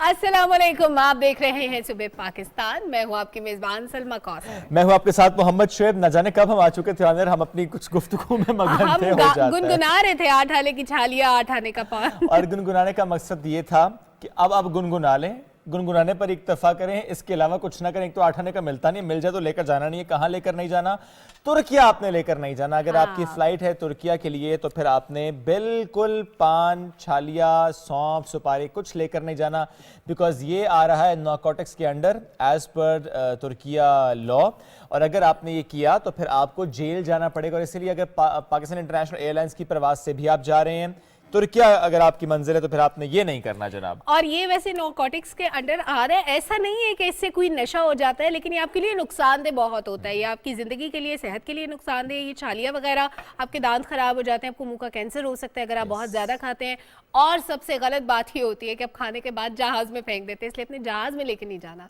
अस्सलामुअलैकुम, आप देख रहे हैं सुबह पाकिस्तान। मैं हूं आपकी मेजबान सलमा कौसर। मैं हूं आपके साथ मोहम्मद शुएब। न जाने कब हम आ चुके थे और हम अपनी कुछ गुफ्तगू में मगन थे, हो जाता है। गुनगुना रहे थे आठ आने की छालियां, आठ आने का पान। और गुनगुनाने का मकसद ये था कि अब गुनगुना लें, गुनगुनाने पर इक्तफा करें, इसके अलावा कुछ ना करें। एक तो 8 आने का मिलता नहीं, मिल जाए तो लेकर जाना नहीं है। कहाँ लेकर नहीं जाना? तुर्किया आपने लेकर नहीं जाना। अगर आपकी फ्लाइट है तुर्किया के लिए तो फिर आपने बिल्कुल पान, छालिया, सौंफ, सुपारी कुछ लेकर नहीं जाना, बिकॉज ये आ रहा है नारकोटिक्स के under as per Türkiye law. और अगर आपने ये किया तो फिर आपको जेल जाना पड़ेगा। और इसीलिए अगर पाकिस्तान इंटरनेशनल एयरलाइंस की प्रवास से भी आप जा रहे हैं तुर्किया, अगर आपकी मंजिल है तो फिर आपने ये नहीं करना जनाब। और ये वैसे नारकोटिक्स के अंडर आ रहा है, ऐसा नहीं है कि इससे कोई नशा हो जाता है, लेकिन ये आपके लिए नुकसानदेह बहुत होता है। ये आपकी जिंदगी के लिए, सेहत के लिए नुकसानदेह। ये छालियां वगैरह, आपके दांत खराब हो जाते हैं, आपको मुंह का कैंसर हो सकता है अगर आप बहुत ज्यादा खाते हैं। और सबसे गलत बात ये होती है कि आप खाने के बाद जहाज में फेंक देते हैं, इसलिए अपने जहाज में लेके नहीं जाना।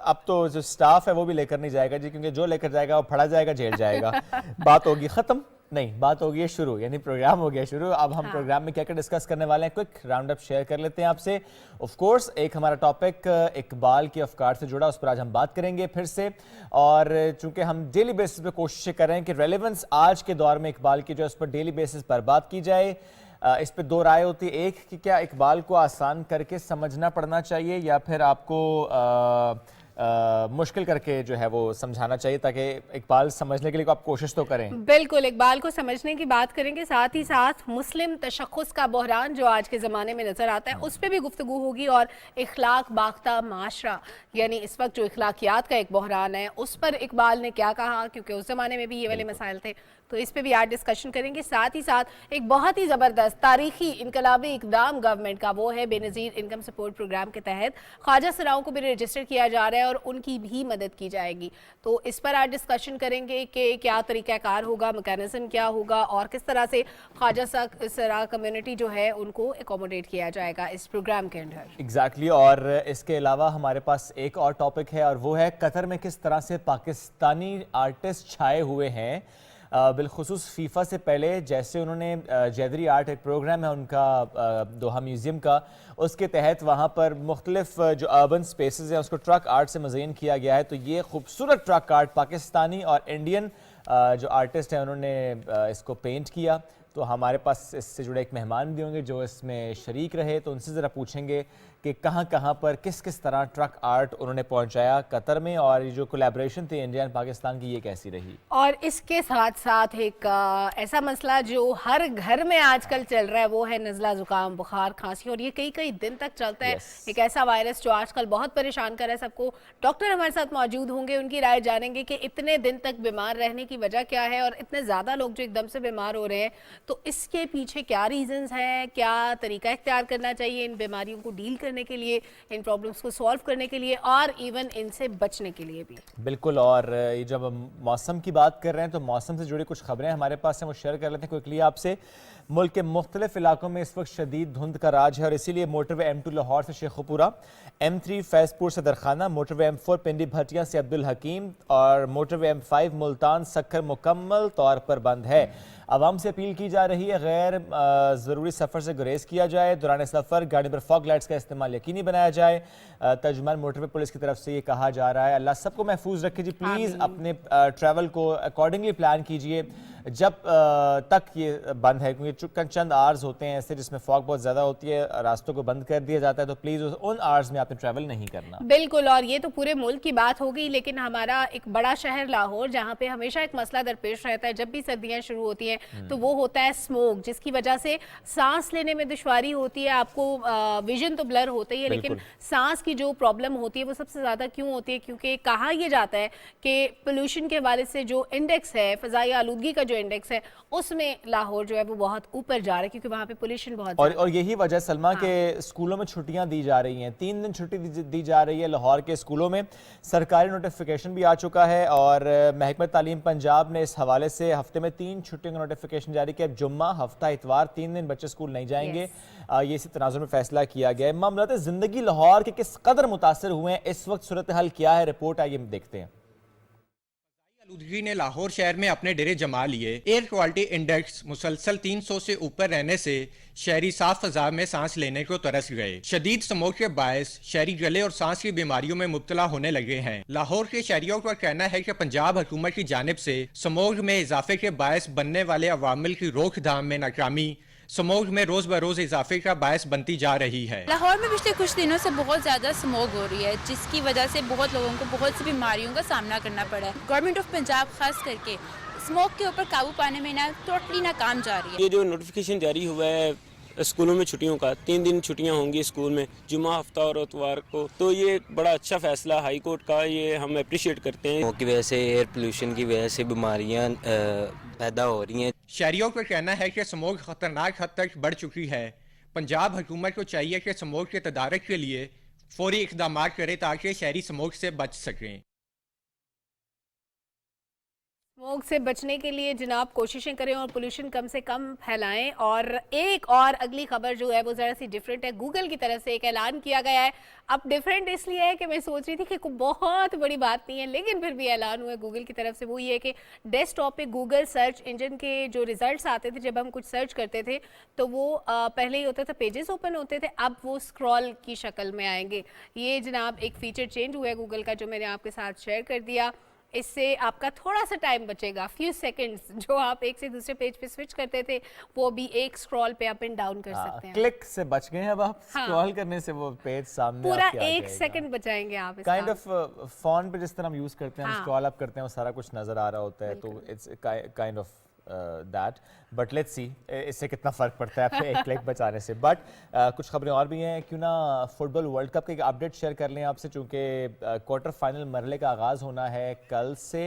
अब तो जो स्टाफ है वो भी लेकर नहीं जाएगा जी, क्योंकि जो लेकर जाएगा वो फड़ा जाएगा, जेल जाएगा। बात होगी खत्म, नहीं बात होगी है शुरू, यानी प्रोग्राम हो गया शुरू। अब हम प्रोग्राम में क्या क्या डिस्कस करने वाले हैं, क्विक राउंड अप शेयर कर लेते हैं आपसे। ऑफ कोर्स एक हमारा टॉपिक इकबाल के अफकार से जुड़ा, उस पर आज हम बात करेंगे फिर से। और चूंकि हम डेली बेसिस पे कोशिश कर रहे हैं कि रेलेवेंस आज के दौर में इकबाल की जो है उस पर डेली बेसिस पर बात की जाए। इस पे दो राय होती है। एक कि क्या इकबाल को आसान करके समझना पड़ना चाहिए या फिर आपको मुश्किल करके जो है वो समझाना चाहिए, ताकि इकबाल समझने के लिए आप कोशिश तो करें। बिल्कुल, इकबाल को समझने की बात करेंगे, साथ ही साथ मुस्लिम तशख्खुस का बहरान जो आज के ज़माने में नज़र आता है उस पर भी गुफ्तगू होगी। और इखलाक बाख्ता माशरा, यानी इस वक्त जो इखलाकियात का एक बहरान है उस पर इकबाल ने क्या कहा, क्योंकि उस ज़माने में भी ये वाले मसाइल थे, तो इस पे भी आज डिस्कशन करेंगे। साथ ही साथ एक बहुत ही ज़बरदस्त तारीखी इनकलाबी इकदाम गवर्नमेंट का, वो है बेनज़ीर इनकम सपोर्ट प्रोग्राम के तहत ख्वाजा सराओं को भी रजिस्टर किया जा रहा है और उनकी भी मदद की जाएगी। तो इस पर आज डिस्कशन करेंगे कि क्या तरीक़ाकार होगा, मैकेनिज्म क्या होगा और किस तरह से ख्वाजा सरा कम्युनिटी जो है उनको एकोमोडेट किया जाएगा इस प्रोग्राम के अंदर। एग्जैक्टली। और इसके अलावा हमारे पास एक और टॉपिक है और वो है कतर में किस तरह से पाकिस्तानी आर्टिस्ट छाए हुए हैं। बिलखुसूस फीफा से पहले जैसे उन्होंने जैदरी आर्ट, एक प्रोग्राम है उनका दोहा म्यूज़ियम का, उसके तहत वहाँ पर मुख्तलिफ जो अर्बन स्पेसेस हैं उसको ट्रक आर्ट से मज़ीन किया गया है। तो ये खूबसूरत ट्रक आर्ट पाकिस्तानी और इंडियन जो आर्टिस्ट हैं उन्होंने इसको पेंट किया। तो हमारे पास इससे जुड़े एक मेहमान भी होंगे जो इसमें शरीक रहे, तो उनसे ज़रा पूछेंगे कि कहाँ पर किस किस तरह ट्रक आर्ट उन्होंने पहुंचाया कतर में, और ये जो कोलैबोरेशन थी इंडिया और पाकिस्तान की ये कैसी रही। और इसके साथ साथ एक ऐसा मसला जो हर घर में आजकल चल रहा है, वो है नज़ला, ज़ुकाम, बुखार, खांसी, और ये कई कई दिन तक चलता है। एक ऐसा वायरस जो आजकल बहुत परेशान कर रहा है सबको। डॉक्टर हमारे साथ मौजूद होंगे, उनकी राय जानेंगे कि इतने दिन तक बीमार रहने की वजह क्या है और इतने ज़्यादा लोग जो एकदम से बीमार हो रहे हैं, तो इसके पीछे क्या रीजंस हैं, क्या तरीका इख्तियार करना चाहिए इन बीमारियों को डील करने के लिए, इन प्रॉब्लम्स को सॉल्व करने के लिए और इवन इनसे बचने के लिए भी। बिल्कुल। और ये जब हम मौसम की बात कर रहे हैं तो मौसम से जुड़ी कुछ खबरें हमारे पास हैं, वो शेयर कर लेते हैं क्विकली आपसे। मुल्क के मुख्तलिफ इलाकों में इस वक्त शदीद धुंध का राज है और इसीलिए मोटरवे M2 लाहौर से शेखुपुरा, M3 फैजपुर से दरखाना, मोटरवे M4 पिंडी भटिया से अब्दुल हकीम और मोटरवे M5 मुल्तान सक्खर मुकम्मल तौर पर बंद है। आवाम से अपील की जा रही है गैर ज़रूरी सफ़र से गुरेज किया जाए। दौरान सफ़र गाड़ी पर फॉग लाइट्स का इस्तेमाल यकीनी बनाया जाए। तर्जुमान मोटरवे पुलिस की तरफ से ये कहा जा रहा है। अल्लाह सबको महफूज रखे जी। प्लीज़ अपने ट्रैवल को अकॉर्डिंगली प्लान कीजिए जब तक ये बंद है, क्योंकि चंद आवर्स होते हैं ऐसे जिसमें फॉग बहुत ज़्यादा होती है, रास्तों को बंद कर दिया जाता है, तो प्लीज़ उन आवर्स में आपने ट्रैवल नहीं करना। बिल्कुल। और ये तो पूरे मुल्क की बात हो गई, लेकिन हमारा एक बड़ा शहर लाहौर, जहाँ पे हमेशा एक मसला दरपेश रहता है जब भी सर्दियाँ शुरू होती हैं, तो वो होता है स्मोक, जिसकी वजह से सांस लेने में दुश्वारी होती है। आपको विजन तो ब्लर होता ही है, लेकिन सांस की जो प्रॉब्लम होती है वो सबसे ज़्यादा क्यों होती है, क्योंकि कहा यह जाता है कि पोल्यूशन के हवाले से जो इंडेक्स है, फ़ज़ाई आलूदगी का जो इंडेक्स है, उसमें लाहौर जो है वो बहुत ऊपर जा रहा है, क्योंकि वहाँ पे पोल्यूशन बहुत और यही वजह सलमा के स्कूलों में छुट्टियां दी जा रही हैं। 3 दिन छुट्टी दी जा रही है लाहौर के स्कूलों में। सरकारी नोटिफिकेशन भी आ चुका है और महकमा तालीम पंजाब ने इस हवाले से हफ्ते में 3 छुट्टियों का नोटिफिकेशन जारी किया। जुम्मा, हफ्ता, इतवार, 3 दिन बच्चे स्कूल नहीं जाएंगे। ये इसी तनाजुर में फैसला किया गया है। मामलात जिंदगी लाहौर के किस कदर मुतासर हुए हैं, इस वक्त सूरत हाल क्या है, रिपोर्ट आइए देखते हैं। आलूदगी ने लाहौर शहर में अपने डेरे जमा लिए। एयर क्वालिटी इंडेक्स मुसलसल 300 से ऊपर रहने से शहरी साफ फजा में सांस लेने को तरस गए। शदीद स्मोक के बायस शहरी गले और सांस की बीमारियों में मुब्तला होने लगे हैं। लाहौर के शहरियों का कहना है कि पंजाब हुकूमत की जानिब से स्मोक में इजाफे के बायस बनने वाले अवामिल की रोकथाम में नाकामी स्मोक में रोज बरोज इजाफे का बायस बनती जा रही है। लाहौर में पिछले कुछ दिनों से बहुत ज़्यादा स्मोक हो रही है, जिसकी वजह से बहुत लोगों को बहुत सी बीमारियों का सामना करना पड़ा है। गवर्नमेंट ऑफ पंजाब खास करके स्मोक के ऊपर काबू पाने में टोटली नाकाम जा रही है। ये जो नोटिफिकेशन जारी हुआ है स्कूलों में छुट्टियों का, 3 दिन छुट्टियां होंगी स्कूल में, जुमा, हफ्ता और इतवार को, तो ये बड़ा अच्छा फैसला हाई कोर्ट का, ये हम अप्रिशिएट करते हैं। की वजह से, एयर पोल्यूशन की वजह से बीमारियां पैदा हो रही हैं। शहरियों का कहना है कि स्मोक खतरनाक हद तक बढ़ चुकी है। पंजाब हुकूमत को चाहिए कि स्मोक के तदारक के लिए फौरी इकदाम करे ताकि शहरी स्मोक से बच सकें। स्मोक से बचने के लिए जनाब कोशिशें करें और पोल्यूशन कम से कम फैलाएं। और एक और अगली खबर जो है वो ज़रा सी डिफरेंट है। गूगल की तरफ से एक ऐलान किया गया है। अब डिफरेंट इसलिए है कि मैं सोच रही थी कि कोई बहुत बड़ी बात नहीं है, लेकिन फिर भी ऐलान हुआ है गूगल की तरफ से। वो ये है कि डेस्कटॉप पे गूगल सर्च इंजन के जो रिजल्ट्स आते थे जब हम कुछ सर्च करते थे तो वो पहले ही होता था पेजेस ओपन होते थे, अब वो स्क्रॉल की शक्ल में आएंगे। ये जनाब एक फीचर चेंज हुआ है गूगल का जो मैंने आपके साथ शेयर कर दिया। इससे आपका थोड़ा सा टाइम बचेगा, फ्यू सेकंड्स। जो आप एक से दूसरे पेज पे स्विच करते थे वो भी एक स्क्रॉल पे अप एंड डाउन कर सकते हैं। क्लिक से बच गए हैं अब आप। स्क्रॉल करने से वो पेज सामने पूरा आपके आ एक जाएगा। सेकंड बचाएंगे आप। काइंड ऑफ फोन पे जिस तरह हम यूज करते हैं, हम स्क्रॉल अप करते हैं, वो सारा कुछ नजर आ रहा होता है, तो it's kind of that. But let's see इससे कितना फ़र्क पड़ता है अपने एक क्लिक बचाने से। बट कुछ खबरें और भी हैं, क्यों ना फुटबॉल वर्ल्ड कप के एक अपडेट शेयर कर लें आपसे, चूँकि क्वार्टर फाइनल मरहले का आगाज़ होना है कल से,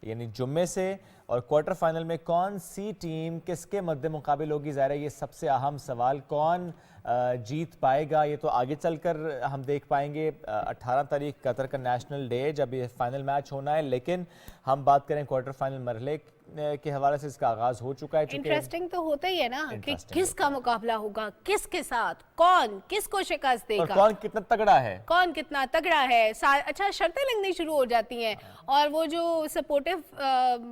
यानी जुम्मे से। और क्वार्टर फाइनल में कौन सी टीम किसके मद्दे मुकाबिल होगी, ज़ाहिर है ये सबसे अहम सवाल। कौन जीत पाएगा ये तो आगे चलकर हम देख पाएंगे। 18 तारीख कतर का नेशनल डे जब ये फाइनल मैच होना है, लेकिन हम बात करें क्वार्टर फाइनल मरहले के हवाले से इसका आगाज हो चुका है। इंटरेस्टिंग तो होता ही है ना कि किसका मुकाबला होगा, किसके साथ, कौन किसको शिकस्त देगा, और कौन कितना तगड़ा है, कौन कितना तगड़ा है। अच्छा, शर्तें लगनी शुरू हो जाती हैं और वो जो सपोर्टिव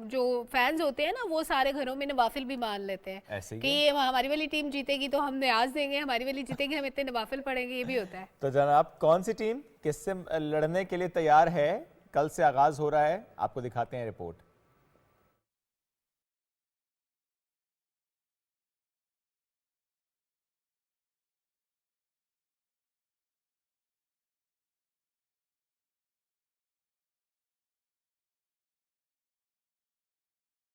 जो फैंस होते हैं ना, वो सारे घरों में नवाफिल भी मान लेते हैं कि हमारी वाली टीम जीतेगी तो हम न्याज देंगे, हमारी वाली जीतेगी हम इतने नवाफिल पढ़ेंगे, ये भी होता है। तो जनाब कौन सी टीम किससे लड़ने के लिए तैयार है, कल से आगाज हो रहा है, आपको दिखाते हैं रिपोर्ट।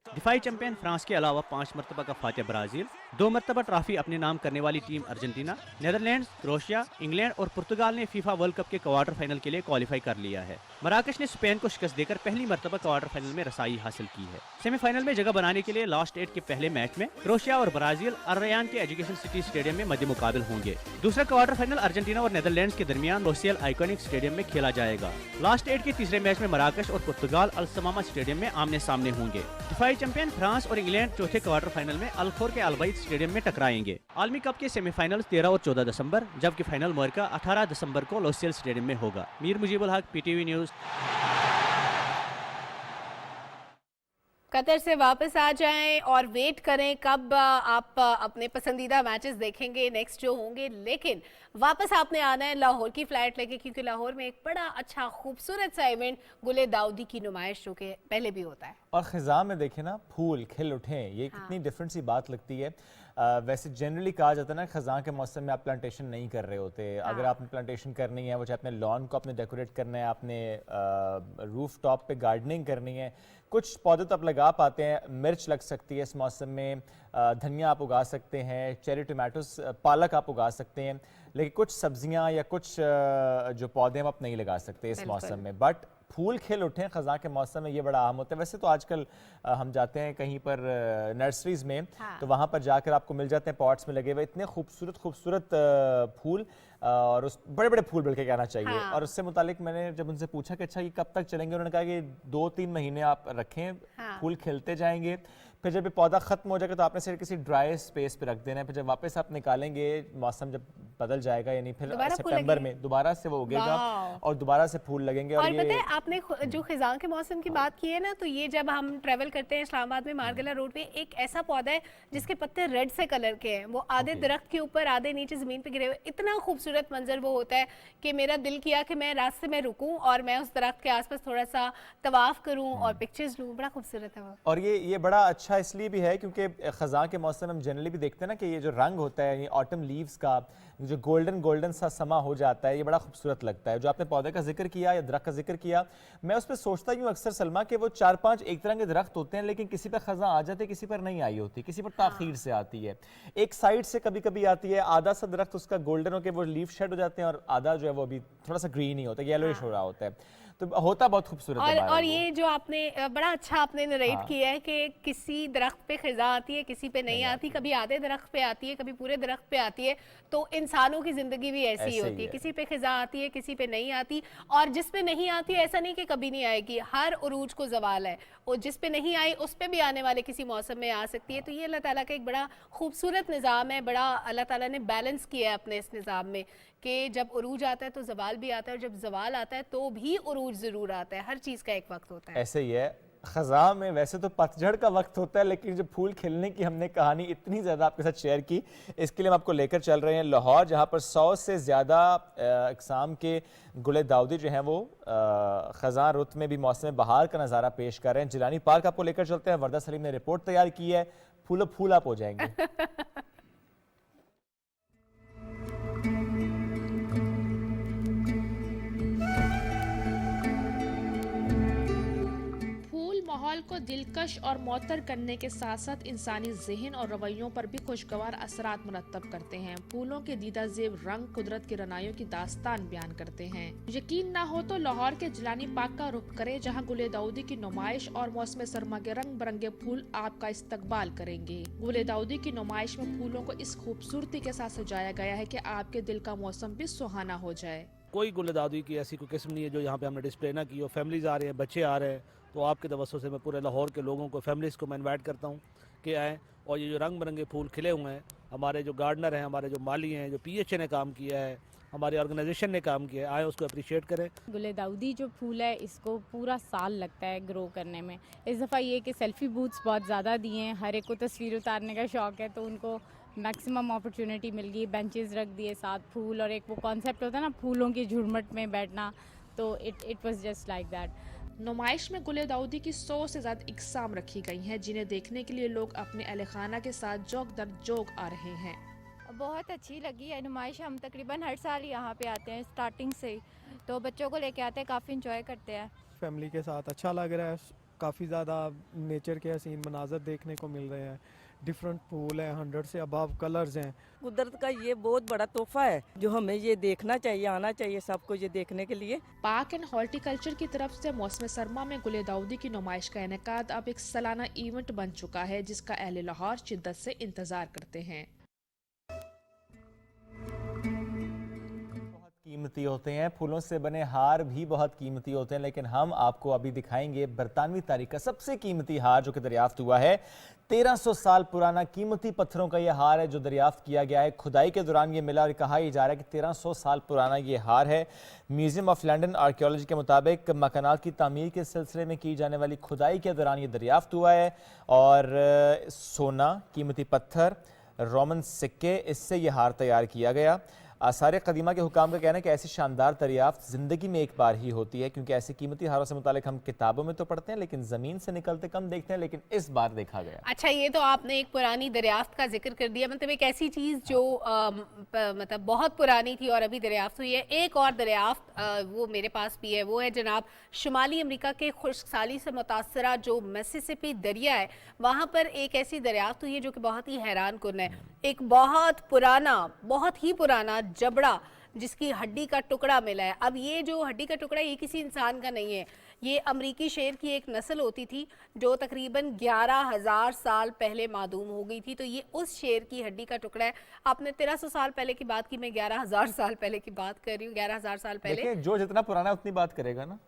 दिफाई चैंपियन फ्रांस के अलावा 5 मरतबा का फातिह ब्राजील, 2 मरतबा ट्रॉफी अपने नाम करने वाली team Argentina, Netherlands, Croatia, England और पुर्तगाल ने फीफा वर्ल्ड कप के क्वार्टर फाइनल के लिए क्वालिफाई कर लिया है। मराकश ने स्पेन को शिकस्त देकर पहली मरतबा क्वार्टर फाइनल में रसाई हासिल की है। सेमीफाइनल में जगह बनाने के लिए लास्ट 8 के पहले मैच में क्रोएशिया और ब्राजील अल रयान के एजुकेशन सिटी स्टेडियम में मध्य मुकाबिल होंगे। दूसरा क्वार्टर फाइनल अर्जेंटीना और नेदरलैंड्स के दरमियान लोसियल आइकॉनिक स्टेडियम में खेला जाएगा। लास्ट 8 के तीसरे मैच में मराकश और पुर्तगाल अल समामा स्टेडियम में आमने सामने होंगे। दिफाई चैंपियन फ्रांस और इंग्लैंड चौथे क्वार्टर फाइनल में अल-खोर के अल-बैद स्टेडियम में टकराएंगे। आलमी कप के सेमीफाइनल 13 और 14 दिसंबर, जबकि फाइनल मुअर्का 18 दिसंबर को लोसियल स्टेडियम में होगा। मीर मुजीबुल हक, पीटीवी न्यूज़। कतर से वापस आ जाएं और वेट करें कब आप अपने पसंदीदा मैचेस देखेंगे नेक्स्ट जो होंगे। लेकिन वापस आपने आना है लाहौर की फ्लाइट लेके, क्योंकि लाहौर में एक बड़ा अच्छा खूबसूरत सा इवेंट गुले दाऊदी की नुमाइश जो कि पहले भी होता है। और ख़िज़ा में देखें ना, फूल खिल उठे, ये कितनी डिफरेंट सी बात लगती है। वैसे जनरली कहा जाता है ना, ख़ज़ां के मौसम में आप प्लांटेशन नहीं कर रहे होते। अगर आपने प्लांटेशन करनी है, वो चाहे अपने लॉन को आपने डेकोरेट करना है, आपने रूफ टॉप पे गार्डनिंग करनी है, कुछ पौधे तो आप लगा पाते हैं। मिर्च लग सकती है इस मौसम में, धनिया आप उगा सकते हैं, चेरी टमाटोस, पालक आप उगा सकते हैं, लेकिन कुछ सब्जियां या कुछ जो पौधे हम आप नहीं लगा सकते इस मौसम में। बट फूल खिल उठे ख़ज़ां के मौसम में, ये बड़ा अहम होता है। वैसे तो आजकल हम जाते हैं कहीं पर नर्सरीज़ में, तो वहाँ पर जाकर आपको मिल जाते हैं पॉट्स में लगे हुए इतने खूबसूरत खूबसूरत फूल, और उस बड़े बड़े फूल बल्कि कहना चाहिए। और उससे मुतालिक मैंने जब उनसे पूछा कि अच्छा ये कब तक चलेंगे, उन्होंने कहा कि 2-3 महीने आप रखें, फूल खिलते जाएंगे, फिर जब ये पौधा ख़त्म हो जाएगा तो आपने सिर्फ किसी ड्राई स्पेस पे रख देना है, फिर जब वापस आप निकालेंगे मौसम जब बदल जाएगा यानी फिर दोबारा फूल सितंबर लगेंगे। में दोबारा से वो उगेगा वाह। और दोबारा से फूल लगेंगे। और ये पता है आपने जो खिजां के मौसम की बात की है ना, तो ये जब हम ट्रैवल करते हैं इस्लामाबाद में मारगला रोड पे एक ऐसा पौधा है जिसके पत्ते रेड से कलर के हैं, वो आधे दरख्त के ऊपर आधे नीचे जमीन पे गिरे हुए, इतना खूबसूरत मंजर वो होता है कि मेरा दिल किया कि मैं रास्ते में रुकूं और मैं उस दरख्त के आसपास थोड़ा सा तवाफ करूं और पिक्चर्स लूं। बड़ा खूबसूरत है वो। और ये बड़ा अच्छा इसलिए भी है क्योंकि ख़ज़ां के मौसम में हम जनरली भी देखते हैं ना कि ये जो रंग होता है, ये ऑटम लीव्स का जो गोल्डन सा समा हो जाता है, ये बड़ा खूबसूरत लगता है। जो आपने पौधे का जिक्र किया या दरख्त का जिक्र किया, मैं उस पर सोचता हूँ अक्सर सलमा कि वो 4-5 एक तरह के दरख्त होते हैं, लेकिन किसी पर ख़ज़ां आ जाती है, किसी पर नहीं आई होती, किसी पर ताख़ीर से आती है, एक साइड से कभी कभी आती है। आधा सा दरख्त उसका गोल्डन होकर वो लीफ शेड हो जाते हैं और आधा जो है वो अभी थोड़ा सा ग्रीन ही होता है, येलोइश हो रहा होता है, तो होता बहुत खूबसूरत है। और ये जो आपने बड़ा अच्छा आपने नरेट किया है कि किसी दरख्त पे खिजा आती है, किसी पे नहीं आती, कभी आधे दरख्त पे आती है, कभी पूरे दरख्त पे आती है। तो इंसानों की जिंदगी भी ऐसी ही होती है, किसी पे खिजा आती है, किसी पे नहीं आती। और जिस पे नहीं आती है ऐसा नहीं कि कभी नहीं आएगी, हर उरूज को जवाल है, और जिस पे नहीं आई उस पे भी आने वाले किसी मौसम में आ सकती है। तो ये अल्लाह ताला का एक बड़ा खूबसूरत निज़ाम है, बड़ा अल्लाह ताला ने बैलेंस किया है अपने इस निज़ाम में कि जब उरूज आता है तो जवाल भी आता है, और जब जवाल आता है तो भी उरूज ज़रूर आता है। हर चीज़ का एक वक्त होता है। ऐसे ही है ख़ज़ां में, वैसे तो पतझड़ का वक्त होता है, लेकिन जब फूल खिलने की हमने कहानी इतनी ज़्यादा आपके साथ शेयर की, इसके लिए हम आपको लेकर चल रहे हैं लाहौर, जहाँ पर 100 से ज़्यादा अक़साम के गुले दाऊदी जो हैं वो ख़ज़ां रुत में भी मौसम बहार का नज़ारा पेश कर रहे हैं। जिलानी पार्क आपको लेकर चलते हैं। वर्दा सलीम ने रिपोर्ट तैयार की है, फूलो फूल आप हो जाएंगे। माहौल को दिलकश और मौतर करने के साथ साथ इंसानी ज़हन और रवैयों पर भी खुशगवार असरात मुरत्तब करते हैं। फूलों के दीदा ज़ेब रंग कुदरत की रनाइयों की दास्तान बयान करते हैं। यकीन ना हो तो लाहौर के जिलानी पार्क का रुख करें, जहां गुले दाऊदी की नुमाइश और मौसम सरमा के रंग बिरंगे फूल आपका इस्तकबाल करेंगे। गुले दाऊदी की नुमाइश में फूलों को इस खूबसूरती के साथ सजाया गया है कि आपके दिल का मौसम भी सुहाना हो जाए। कोई गुले दाऊदी की ऐसी कोई किस्म नहीं है जो यहाँ पे हमने डिस्प्ले ना की हो। फैमिलीज आ रहे हैं, बच्चे आ रहे हैं, तो आपके तवज्जो से मैं पूरे लाहौर के लोगों को, फैमिलीज़ को मैं इन्वाइट करता हूँ कि आएँ। और ये जो रंग बिरंगे फूल खिले हुए हैं, हमारे जो गार्डनर हैं, हमारे जो माली हैं, जो PHA ने काम किया है, हमारी ऑर्गेनाइजेशन ने काम किया है, आए उसको अप्रिशिएट करें। गुले दाऊदी जो फूल है इसको पूरा साल लगता है ग्रो करने में। इस दफ़ा ये कि सेल्फ़ी बूथ्स बहुत ज़्यादा दिए हैं, हर एक को तस्वीर उतारने का शौक़ है, तो उनको मैक्सिमम अपॉर्चुनिटी मिल गई। बेंचेस रख दिए, साथ फूल, और एक वो कॉन्सेप्ट होता है ना फूलों की झुरमट में बैठना, तो it was just like that. नुमाइश में गुले दाऊदी की 100 से ज़्यादा इकसाम रखी गई हैं, जिन्हें देखने के लिए लोग अपने अहले खाना के साथ जोक दर जोक आ रहे हैं। बहुत अच्छी लगी है नुमाइश। हम तकरीबन हर साल यहाँ पे आते हैं स्टार्टिंग से ही, तो बच्चों को लेके आते हैं, काफ़ी इंजॉय करते हैं। फैमिली के साथ अच्छा लग रहा है, काफ़ी ज़्यादा नेचर के हसीन मनाजर देखने को मिल रहे हैं। डिफरेंट फूल हैं, 100 से अबव कलर्स हैं। कुदरत का ये बहुत बड़ा तोहफा है जो हमें ये देखना चाहिए, आना चाहिए सबको ये देखने के लिए। पार्क एंड हॉर्टिकल्चर की तरफ से मौसम सरमा में गुले दाऊदी की नुमाइश का इनेकाद अब एक सालाना इवेंट बन चुका है, जिसका अहले लाहौर शिद्दत से इंतजार करते हैं। कीमती होते हैं, फूलों से बने हार भी बहुत कीमती होते हैं, लेकिन हम आपको अभी दिखाएंगे बरतानवी तारीख का सबसे कीमती हार जो कि दरियाफ्त हुआ है। 1300 साल पुराना कीमती पत्थरों का यह हार है जो दरियाफ्त किया गया है। खुदाई के दौरान ये मिला और कहा जा रहा है कि 1300 साल पुराना ये हार है। म्यूजियम ऑफ लंदन आर्कियोलॉजी के मुताबिक मकानात की तामीर के सिलसिले में की जाने वाली खुदाई के दौरान ये दरियाफ्त हुआ है। और सोना, कीमती पत्थर, रोमन सिक्के, इससे यह हार तैयार किया गया। आसार कदीमा के हुकाम का कहना है कि ऐसी शानदार दरियाफ्त ज़िंदगी में एक बार ही होती है, क्योंकि ऐसे कीमती हारों से मुतालिक हम किताबों में तो पढ़ते हैं लेकिन ज़मीन से निकलते कम देखते हैं, लेकिन इस बार देखा गया। अच्छा, ये तो आपने एक पुरानी दरियाफ्त का जिक्र कर दिया, मतलब एक ऐसी चीज़ जो मतलब बहुत पुरानी थी और अभी दरियाफ्त हुई है। एक और दरियाफ्त वो मेरे पास भी है, वो है जनाब शुमाली अमरीका के खुश्कसाली से मुतासरा जो मिसिसिपी दरिया है, वहाँ पर एक ऐसी दरियाफ्त हुई है जो कि बहुत ही हैरान कुन है। एक बहुत पुराना, बहुत ही पुराना जबड़ा जिसकी हड्डी का टुकड़ा मिला है। अब ये जो हड्डी का टुकड़ा ये किसी इंसान का नहीं है, ये अमरीकी शेर की एक नस्ल होती थी जो तकरीबन 11,000 साल पहले मादूम हो गई थी। तो ये उस शेर की हड्डी का टुकड़ा है। आपने 1300 साल पहले की बात की, मैं 11,000 साल पहले की बात कर रही हूँ। 11,000 साल पहले। देखिए जो जितना पुराना उतनी बात करेगा ना।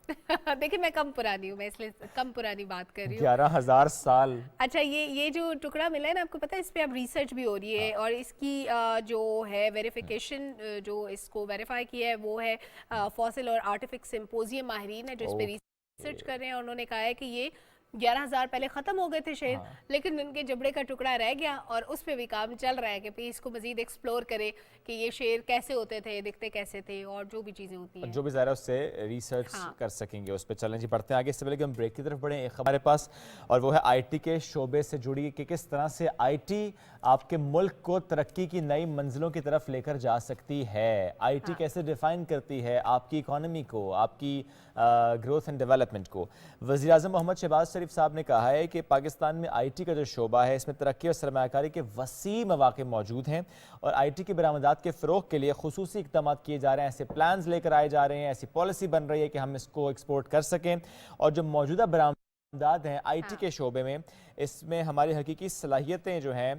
देखिए मैं कम पुरानी हूँ, मैं इसलिए कम पुरानी बात कर रही हूँ। 11,000 साल। अच्छा, ये जो टुकड़ा मिला है ना, आपको पता है इस पे अब रिसर्च भी हो रही है और इसकी जो है वेरिफिकेशन, जो इसको वेरीफाई किया है वो है फॉसिल और आर्टिफिक सिंपोजियम माहिरीन है जो इस पे रिसर्च कर रहे हैं। और उन्होंने कहा है कि ये 11,000 पहले ख़त्म हो गए थे शेर, लेकिन उनके जबड़े का टुकड़ा रह गया और उस पे भी काम चल रहा है कि भाई इसको मजीद एक्सप्लोर करे कि ये शेर कैसे होते थे, दिखते कैसे थे और जो भी चीज़ें होती हैं, जो भी ज़रा उससे रिसर्च कर सकेंगे उस पर। चलें जी, बढ़ते हैं आगे। इससे पहले कि हम ब्रेक की तरफ बढ़ें, एक हमारे पास और वो है IT के शोबे से जुड़ी कि किस तरह से IT आपके मुल्क को तरक्की की नई मंजिलों की तरफ लेकर जा सकती है। IT कैसे डिफ़ाइन करती है आपकी इकॉनमी को, आपकी ग्रोथ एंड डेवलपमेंट को। वज़ीर आज़म मोहम्मद शहबाज शरीफ साहब ने कहा है कि पाकिस्तान में IT का जो शोबा है इसमें तरक्की और सरमायाकारी के वसी मौके मौजूद हैं और IT की बरामदात के फ़रोग के लिए खुसूसी इक़दाम किए जा रहे हैं। ऐसे प्लान्स लेकर आए जा रहे हैं, ऐसी पॉलिसी बन रही है कि हम इसको एक्सपोर्ट कर सकें। और जो मौजूदा बरामदात हैं IT के शोबे में, इसमें हमारी हकीकी सलाहियतें जो हैं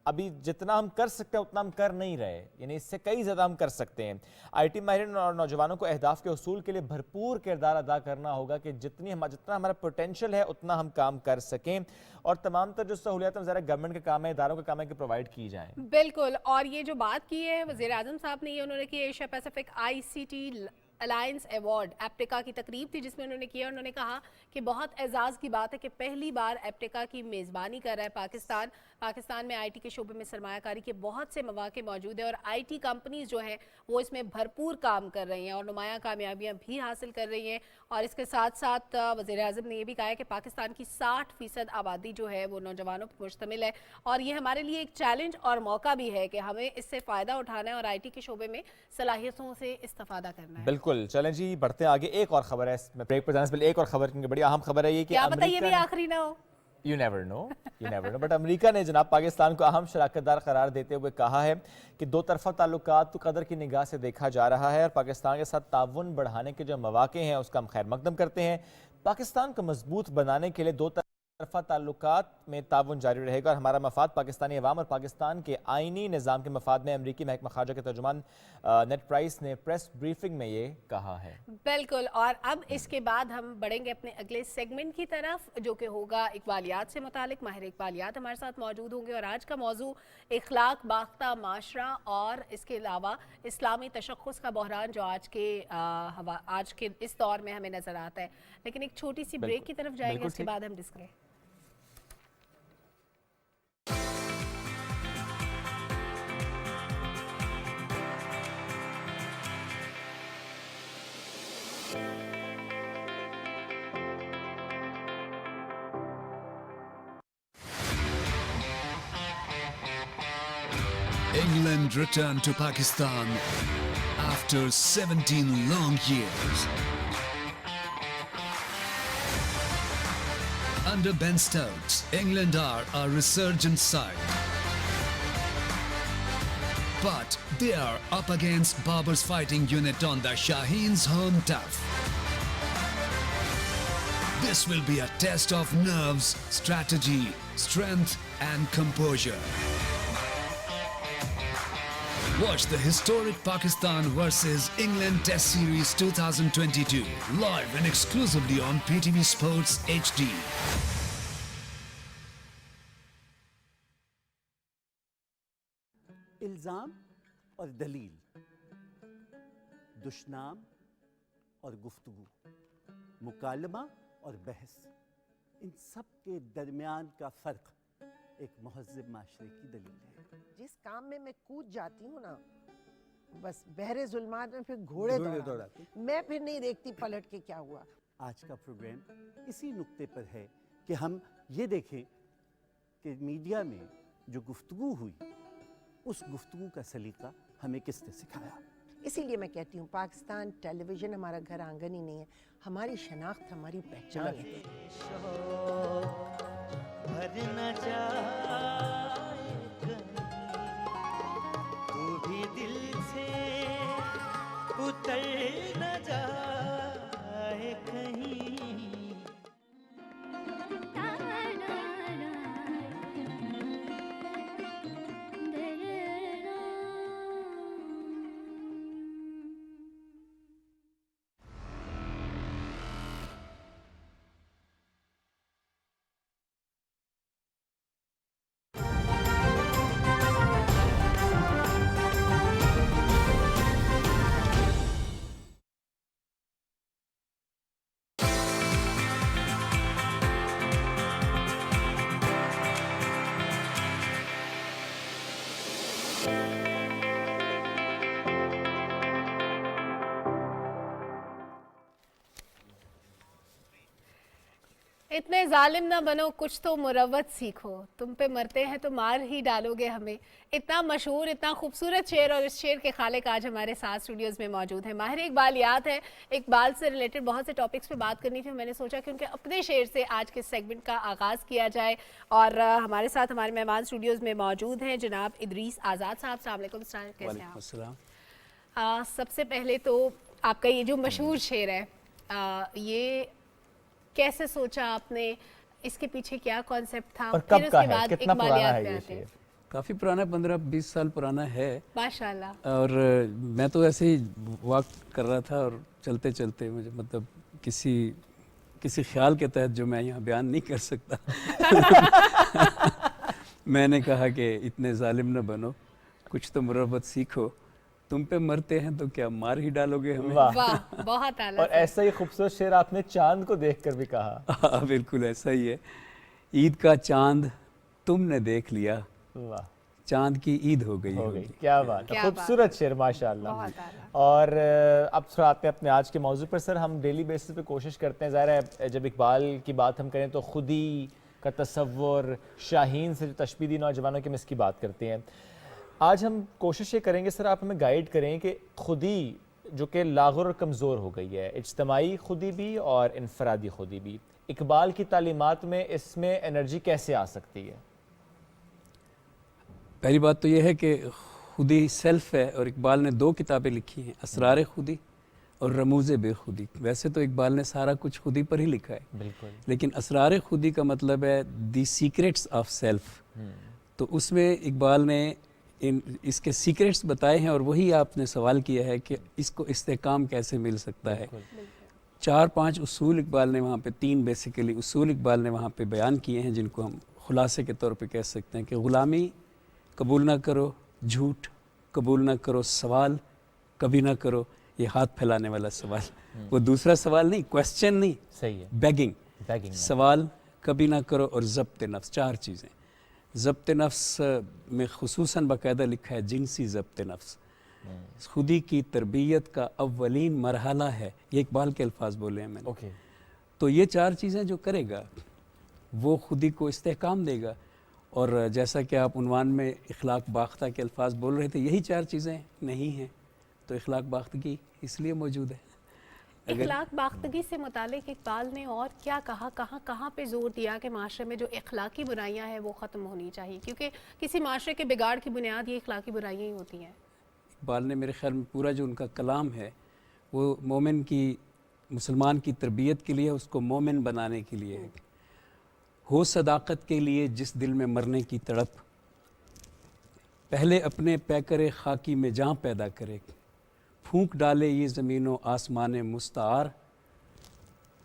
अभी जितना हम कर सकते हैं उतना हम कर नहीं रहे, यानी इससे कई ज़्यादा हम कर सकते हैं। IT माहिरीन और नौजवानों को अहदाफ के उसूल के लिए भरपूर किरदार अदा करना होगा कि जितना हमारा पोटेंशियल है उतना हम काम कर सकें और तमाम तर जो सहूलियात ज़रा गवर्नमेंट का काम है, इदारों का काम है कि प्रोवाइड की जाएँ। बिल्कुल। और ये जो बात की है वज़ीर आज़म साहब ने, ये उन्होंने की Asia Pacific ICT alliance award एप्टिका की तकरीब थी जिसमें उन्होंने किया। उन्होंने कहा कि बहुत एजाज़ की बात है कि पहली बार एप्टिका की मेज़बानी कर रहा है पाकिस्तान। पाकिस्तान में IT के शोबे में सरमायाकारी के बहुत से मौके मौजूद है और IT कंपनीज जो हैं वो इसमें भरपूर काम कर रही हैं और नुमायाँ कामयाबियाँ भी हासिल कर रही हैं। और इसके साथ साथ वज़ीर आज़म ने यह भी कहा है कि पाकिस्तान की 60% आबादी जो है वो नौजवानों पर मुश्तमिल है और ये हमारे लिए एक चैलेंज और मौका भी है कि हमें इससे फ़ायदा उठाना है और IT के शोबे में सलाहियतों से इस्तेफादा करना है। बिल्कुल, चलें जी, बढ़ते हैं आगे। एक और खबर है, ब्रेक पर जाने से पहले एक और खबर, क्योंकि बड़ी अहम खबर है ये कि क्या पता ये भी आखिरी ना हो। You never know, you never know। But America ने जनाब पाकिस्तान को अहम शराकतदार करार देते हुए कहा है कि दो तरफा ताल्लुकात तो कदर की निगाह से देखा जा रहा है और पाकिस्तान के साथ ताउन बढ़ाने के जो मौके हैं उसका हम खैर मकदम करते हैं। पाकिस्तान को मजबूत बनाने के लिए दो तरफा ताल्लुकात में ताउन जारी रहेगा और हमारा मफाद पाकिस्तानी अवाम और पाकिस्तान के आइनी निज़ाम के मफाद में। अमरीकी महकमा खारजा के तर्जुमान नेड प्राइस ने प्रेस ब्रीफिंग में ये कहा है। बिल्कुल। और अब इसके बाद हम बढ़ेंगे अपने अगले सेगमेंट की तरफ जो कि होगा इकबालियात से मुतालिक। माहिर इकबालियात हमारे साथ मौजूद होंगे और आज का मौजू इखलाक बाख्ता माशरा और इसके अलावा इस्लामी तशख्खुस का बहरान जो आज के इस दौर में हमें नजर आता है। लेकिन एक छोटी सी ब्रेक की तरफ जाएंगे, उसके बाद हम discuss. England returned to Pakistan after 17 long years. Under Ben Stokes, England are a resurgent side. But they are up against Babar's fighting unit on the Shaheen's home turf. This will be a test of nerves, strategy, strength and composure. Watch the historic Pakistan versus England Test Series 2022 live and exclusively on PTV Sports HD. इल्ज़ाम और दलील, दुश्नाम और गुफ्तगू, मुकालमा और बहस, इन सब के दरमियान का फ़र्क एक महज़्ज़ब माशरे की दलील है। जिस काम में मैं कूद जाती हूँ ना, बस बहरे जुल्मात में फिर घोड़े दौड़ाते, मैं फिर नहीं देखती पलट के क्या हुआ। आज का प्रोग्राम इसी नुक्ते पर है कि हम ये देखें कि मीडिया में जो गुफ्तगू हुई, उस गुफ्तगू का सलीका हमें किसने सिखाया। इसीलिए मैं कहती हूँ पाकिस्तान टेलीविज़न हमारा घर आंगन ही नहीं है, हमारी शनाख्त, हमारी पहचान है। तू भी दिल से उतर न जाए। इतने जालिम ना बनो, कुछ तो मुरव्वत सीखो, तुम पे मरते हैं तो मार ही डालोगे हमें। इतना मशहूर, इतना खूबसूरत शेर, और इस शेर के खालिक आज हमारे साथ स्टूडियोज में मौजूद हैं। माहिर इकबाल याद है, इकबाल से रिलेटेड बहुत से टॉपिक्स पे बात करनी थी, मैंने सोचा कि उनके अपने शेर से आज के सेगमेंट का आगाज़ किया जाए। और हमारे साथ हमारे मेहमान स्टूडियोज़ में मौजूद हैं जनाब इदरीस आज़ाद साहब। अस्सलाम वालेकुम, कैसे हैं आप? सबसे पहले तो आपका ये जो मशहूर शेर है, ये कैसे सोचा आपने, इसके पीछे क्या कॉन्सेप्ट था, और कब का है, कितना पुराना है ये शेर? काफ़ी पुराना, 15-20 साल पुराना है माशाल्लाह। और मैं तो ऐसे ही वॉक कर रहा था और चलते चलते मुझे मतलब किसी ख्याल के तहत जो मैं यहाँ बयान नहीं कर सकता मैंने कहा कि इतने जालिम न बनो, कुछ तो मुरव्वत सीखो, तुम पे मरते हैं तो क्या मार ही डालोगे हमें। वाह, बहुत आला। और ऐसा ही खूबसूरत शेर आपने चांद को देखकर भी कहा। हाँ बिल्कुल ऐसा ही है। ईद का चांद तुमने देख लिया, वाह, चांद की ईद हो गई। क्या बात है, खूबसूरत शेर माशाल्लाह। और अब थोड़ा आते हैं अपने आज के मौजू पर। सर, हम डेली बेसिस पे कोशिश करते हैं, ज़ाहिर है जब इकबाल की बात हम करें तो खुदी का तसव्वुर, शाहीन से जो तशबीह दी नौजवानों की, हम इसकी बात करते हैं। आज हम कोशिश ये करेंगे सर, आप हमें गाइड करें कि खुदी जो कि लागुर और कमज़ोर हो गई है, इज्तमाई खुदी भी और इनफरादी खुदी भी, इकबाल की तालीमात में इसमें एनर्जी कैसे आ सकती है? पहली बात तो यह है कि खुदी सेल्फ है और इकबाल ने 2 किताबें लिखी हैं, असरार खुदी और रमूज़ बेखुदी। वैसे तो इकबाल ने सारा कुछ खुदी पर ही लिखा है, बिल्कुल, लेकिन असरार खुदी का मतलब है दी सीक्रेट्स ऑफ सेल्फ। तो उसमें इकबाल ने इसके सीक्रेट्स बताए हैं और वही आपने सवाल किया है कि इसको इस्तेकाम कैसे मिल सकता है। 4-5 उसूल इकबाल ने वहाँ पे, 3 बेसिकली उसूल इकबाल ने वहाँ पे बयान किए हैं, जिनको हम खुलासे के तौर पे कह सकते हैं कि ग़ुलामी कबूल ना करो, झूठ कबूल ना करो, सवाल कभी ना करो, ये हाथ फैलाने वाला सवाल, वो दूसरा सवाल नहीं, क्वेश्चन नहीं, सही है, बेगिंग, सवाल कभी ना करो, और ज़ब्त नफ्स, 4 चीज़ें। ज़ब्त नफ्स में खुसूसन बाकायदा लिखा है जिनसी ज़ब्त नफ्स, खुदी की तरबियत का अव्वलीन मरहला है, ये इकबाल के अल्फाज बोले हैं मैंने। तो ये 4 चीज़ें जो करेगा वो खुदी को इस्तेहकाम देगा। और जैसा कि आप उन्वान में इखलाक बाख्ता के अल्फाज बोल रहे थे, यही 4 चीज़ें नहीं हैं तो इखलाक बाख्तगी इसलिए मौजूद है। इखलाक बाख्तगी से मुतालिक इकबाल ने और क्या कहा, कहाँ पे जोर दिया कि माशरे में जो इखलाकी बुराइयां हैं वो ख़त्म होनी चाहिए, क्योंकि किसी माशरे के बिगाड़ की बुनियाद ये इखलाकी बुराइयां ही होती हैं। इकबाल ने मेरे ख्याल में पूरा जो उनका कलाम है वो मोमिन की, मुसलमान की तरबियत के लिए, उसको मोमिन बनाने के लिए है। हो सदाकत के लिए जिस दिल में मरने की तड़प, पहले अपने पैकर खाकी में जहाँ पैदा करे, फूंक डाले ये ज़मीनों आसमान मुस्तार,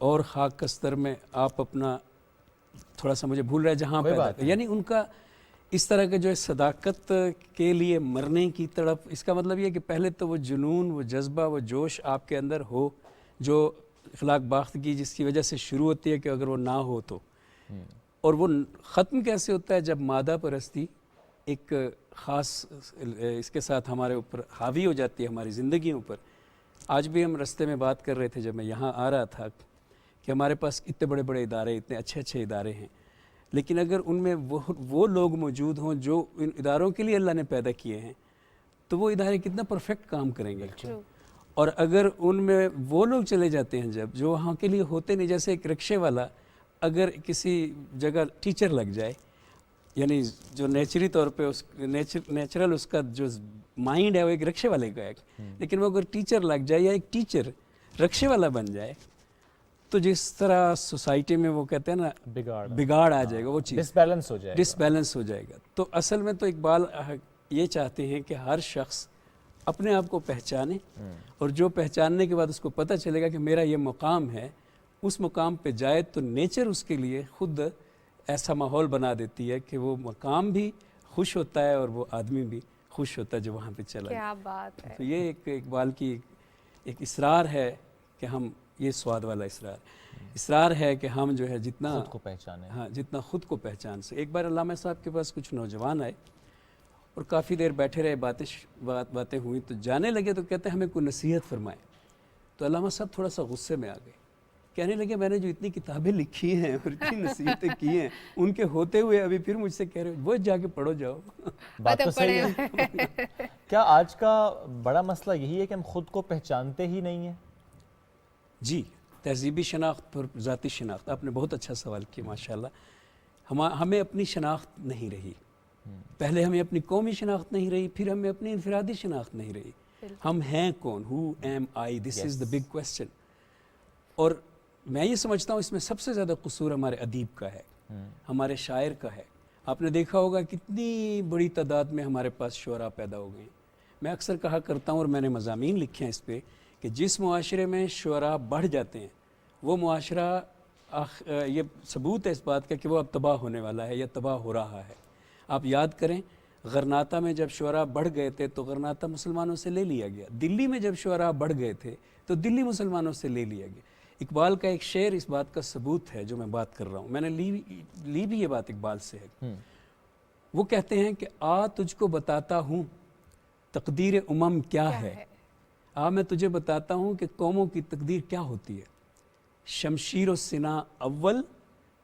और खाक कस्तर में आप अपना, थोड़ा सा मुझे भूल रहा है, जहाँ पैदा करे। यानी उनका इस तरह के जो है सदाकत के लिए मरने की तड़प, इसका मतलब ये कि पहले तो वो जुनून, वो जज्बा, वो जोश आपके अंदर हो, जो इखलाक बाख्तगी जिसकी वजह से शुरू होती है कि अगर वो ना हो तो, और वो ख़त्म कैसे होता है जब मादा परस्ती एक ख़ास इसके साथ हमारे ऊपर हावी हो जाती है, हमारी ज़िंदगियों पर। आज भी हम रास्ते में बात कर रहे थे जब मैं यहाँ आ रहा था कि हमारे पास इतने बड़े बड़े इदारे, इतने अच्छे अच्छे इदारे हैं, लेकिन अगर उनमें वो लोग मौजूद हों जो इन इदारों के लिए अल्लाह ने पैदा किए हैं, तो वो इदारे कितना परफेक्ट काम करेंगे। और अगर उनमें वो लोग चले जाते हैं जब, जो वहाँ के लिए होते नहीं, जैसे एक रिक्शे वाला अगर किसी जगह टीचर लग जाए, यानी जो नेचुरली तौर पे उस नेचुरल उसका जो माइंड है वो एक रिक्शे वाले का है, लेकिन वो अगर टीचर लग जाए या एक टीचर रिक्शे वाला बन जाए, तो जिस तरह सोसाइटी में वो कहते हैं ना बिगाड़ आ जाएगा, वो चीज़ डिसबैलेंस हो जाएगा। तो असल में तो इकबाल ये चाहते हैं कि हर शख्स अपने आप को पहचाने, और जो पहचानने के बाद उसको पता चलेगा कि मेरा ये मुकाम है, उस मुकाम पे जाए तो नेचर उसके लिए खुद ऐसा माहौल बना देती है कि वो मकाम भी खुश होता है और वो आदमी भी खुश होता है जो वहाँ पे चला। क्या बात है। तो ये एक इकबाल की एक इसरार है कि हम, ये स्वाद वाला इसरार है कि हम जो है जितना खुद को पहचाने, हाँ, जितना खुद को पहचान से। एक बार अल्लामा साहब के पास कुछ नौजवान आए और काफ़ी देर बैठे रहे, बातें हुई, तो जाने लगे तो कहते हैं हमें कोई नसीहत फरमाए। तो अल्लामा साहब थोड़ा सा गुस्से में आ गए कहने लगे मैंने जो इतनी किताबें लिखी हैं और इतनी नसीहतें की हैं, उनके होते हुए अभी फिर मुझसे कह रहे हो वो जाके पढ़ो जाओ। बात तो सही है। क्या आज का बड़ा मसला यही है कि हम खुद को पहचानते ही नहीं हैं? जी, तहजीबी शनाख्त और ज़ाती शनाख्त, आपने बहुत अच्छा सवाल किया माशाल्लाह। हमें अपनी शनाख्त नहीं रही। पहले हमें अपनी कौमी शनाख्त नहीं रही, फिर हमें अपनी इनफरादी शनाख्त नहीं रही। हम हैं कौन? Who am I? This is the big question. और मैं ये समझता हूँ इसमें सबसे ज़्यादा कसूर हमारे अदीब का है, हमारे शायर का है। आपने देखा होगा कितनी बड़ी तादाद में हमारे पास शुअरा पैदा हो गए। मैं अक्सर कहा करता हूँ और मैंने मज़ामीन लिखे हैं इस पर कि जिस मुआशरे में शुअरा बढ़ जाते हैं वो मुआशरा ये सबूत है इस बात का कि वो अब तबाह होने वाला है या तबाह हो रहा है। आप याद करें गरनाता में जब शुअरा बढ़ गए थे तो गरनाता मुसलमानों से ले लिया गया। दिल्ली में जब शुअरा बढ़ गए थे तो दिल्ली मुसलमानों से ले लिया गया। इकबाल का एक शेर इस बात का सबूत है जो मैं बात कर रहा हूँ। मैंने ली भी ये बात इकबाल से है। वो कहते हैं कि आ तुझको बताता हूँ तकदीर उमम क्या है, आ मैं तुझे बताता हूँ कि कौमों की तकदीर क्या होती है। शमशीर और सिना अव्वल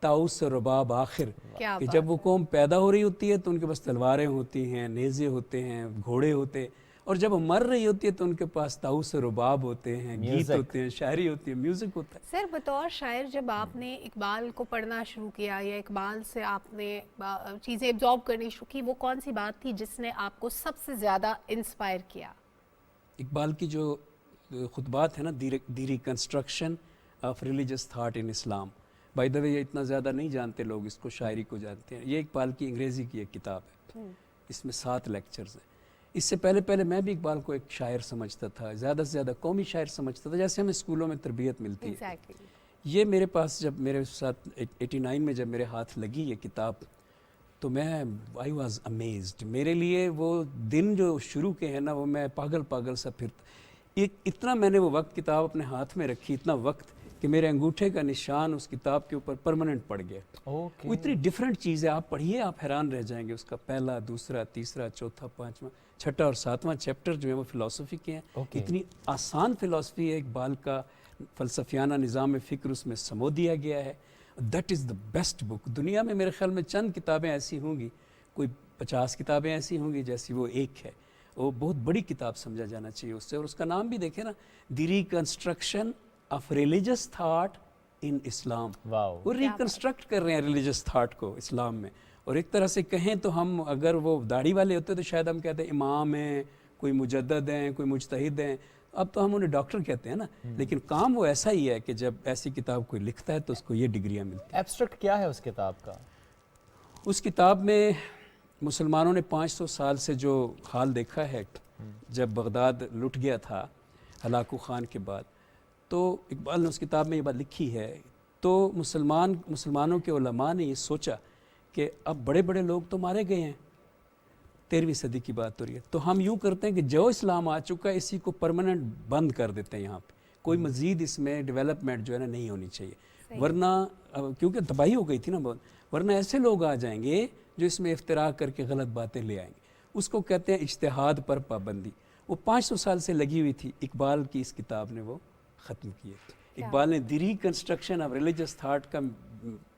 ताउस रबाब आखिर, कि जब वो कौम पैदा हो रही होती है तो उनके पास तलवारें होती हैं, नेज़े होते हैं, घोड़े होते हैं, और जब वो मर रही होती है तो उनके पास ताउस रुबाब होते हैं, गीत होते हैं, शायरी होती है, म्यूज़िक होता है। सर बतौर शायर जब आपने इकबाल को पढ़ना शुरू किया या इकबाल से आपने चीज़ें एब्जॉर्ब करनी शुरू की, वो कौन सी बात थी जिसने आपको सबसे ज़्यादा इंस्पायर किया? इकबाल की जो खुतबात है ना, the reconstruction of religious thought in Islam. By the way ये इतना ज़्यादा नहीं जानते लोग इसको, शायरी को जानते हैं। ये इकबाल की अंग्रेज़ी की एक किताब है, इसमें 7 लेक्चर्स हैं। इससे पहले मैं भी इकबाल को एक शायर समझता था, ज़्यादा से ज़्यादा कौमी शायर समझता था, जैसे हमें स्कूलों में तरबियत मिलती है। ये मेरे पास जब मेरे साथ 89 में जब मेरे हाथ लगी ये किताब तो मैं आई वॉज अमेज्ड। मेरे लिए वो दिन जो शुरू के हैं ना, वो मैं पागल सा फिर इतना मैंने वो वक्त किताब अपने हाथ में रखी, इतना वक्त कि मेरे अंगूठे का निशान उस किताब के ऊपर परमानेंट पड़ गया। वो इतनी डिफरेंट चीज़ है, आप पढ़िए आप हैरान रह जाएंगे। उसका पहला, दूसरा, तीसरा, चौथा, 5वां, 6वां और 7वां चैप्टर जो है वो फ़िलासफ़ी के हैं। इतनी आसान फ़िलासफ़ी है, इकबाल का फ़लसफ़ियाना निज़ाम फ़िक्र उसमें समो दिया गया है। That is the best book. दुनिया में मेरे ख्याल में चंद किताबें ऐसी होंगी, कोई 50 किताबें ऐसी होंगी जैसी वो एक है। वो बहुत बड़ी किताब समझा जाना चाहिए उससे। और उसका नाम भी देखें ना, the reconstruction of religious thought in Islam. वो रिकंस्ट्रक्ट कर रहे हैं रिलीजियस थाट को इस्लाम में। और एक तरह से कहें तो हम अगर वो दाढ़ी वाले होते तो शायद हम कहते हैं इमाम हैं, कोई मुजद्दद हैं, कोई मुजतहिद हैं। अब तो हम उन्हें डॉक्टर कहते हैं ना, लेकिन काम वो ऐसा ही है कि जब ऐसी किताब कोई लिखता है तो उसको ये डिग्रियाँ मिलती हैं। एब्स्ट्रैक्ट क्या है उस किताब का? उस किताब में मुसलमानों ने 500 साल से जो हाल देखा है, जब बगदाद लुट गया था हलाकू ख़ान के बाद, तो इकबाल ने उस किताब में ये बात लिखी है। तो मुसलमानों के उलमा ने ये सोचा कि अब बड़े बड़े लोग तो मारे गए हैं, 13वीं सदी की बात हो रही है, तो हम यूँ करते हैं कि जो इस्लाम आ चुका है इसी को परमानेंट बंद कर देते हैं। यहाँ पे कोई मज़ीद इसमें डेवलपमेंट जो है ना नहीं होनी चाहिए, वरना क्योंकि तबाही हो गई थी ना बहुत, वरना ऐसे लोग आ जाएंगे जो इसमें इफ्तिरा करके गलत बातें ले आएंगे। उसको कहते हैं इज्तिहाद पर पाबंदी। वो 500 साल से लगी हुई थी, इकबाल की इस किताब ने वो ख़त्म किए। इकबाल ने the reconstruction of religious thought का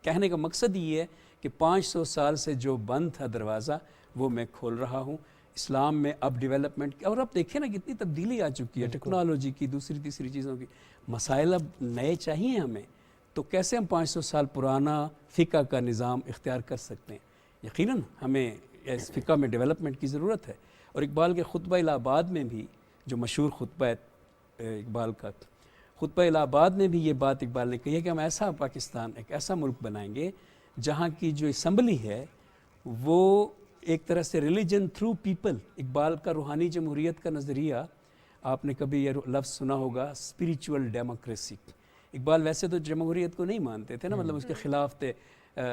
कहने का मकसद ये है कि 500 साल से जो बंद था दरवाज़ा वो मैं खोल रहा हूँ। इस्लाम में अब डेवलपमेंट की, और अब देखें ना कितनी तब्दीली आ चुकी है टेक्नोलॉजी की, दूसरी तीसरी चीज़ों की। मसाइल अब नए चाहिए हमें, तो कैसे हम 500 साल पुराना फ़िक़्ह का निज़ाम इख्तियार कर सकते हैं? यकीनन हमें इस फ़िक़्ह में डेवलपमेंट की ज़रूरत है। और इकबाल के खुतबा इलाहाबाद में भी, जो मशहूर खुतबा है इकबाल का, खुतबा इलाहाबाद में भी ये बात इकबाल ने कही है कि हम ऐसा पाकिस्तान, एक ऐसा मुल्क बनाएंगे जहाँ की जो असम्बली है वो एक तरह से रिलीजन थ्रू पीपल। इकबाल का रूहानी जमहूरियत का नज़रिया, आपने कभी ये लफ्ज़ सुना होगा, स्पिरिचुअल डेमोक्रेसी। इकबाल वैसे तो जमहूरियत को नहीं मानते थे ना, मतलब उसके ख़िलाफ़ थे।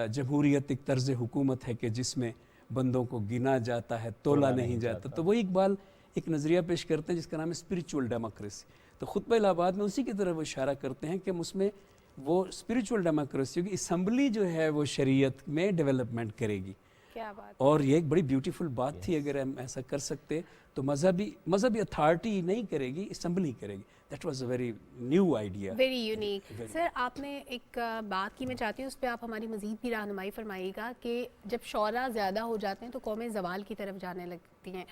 जमहूरियत एक तर्ज़ हुकूमत है कि जिसमें बंदों को गिना जाता है, तोला नहीं जाता। तो वही इकबाल एक नज़रिया पेश करते हैं जिसका नाम है स्पिरिचुअल डेमोक्रेसी। तो खुतबा इलाहाबाद में उसी की तरफ वो इशारा करते हैं कि हम उसमें वो स्पिरिचुअल डेमोक्रेसी की असम्बली जो है वो शरीयत में डेवलपमेंट करेगी। क्या बात। और ये एक बड़ी ब्यूटीफुल बात थी, अगर हम ऐसा कर सकते तो मजहबी अथॉरिटी नहीं करेगी, असम्बली करेगी। That was a very new idea, very unique. Sir आपने एक बात की, मैं चाहती हूँ उस पर आप हमारी मज़ीद भी रहनुमाई फरमाइएगा कि जब शौरा ज़्यादा हो जाते हैं तो कौमें ज़वाल की तरफ जाने लगती हैं।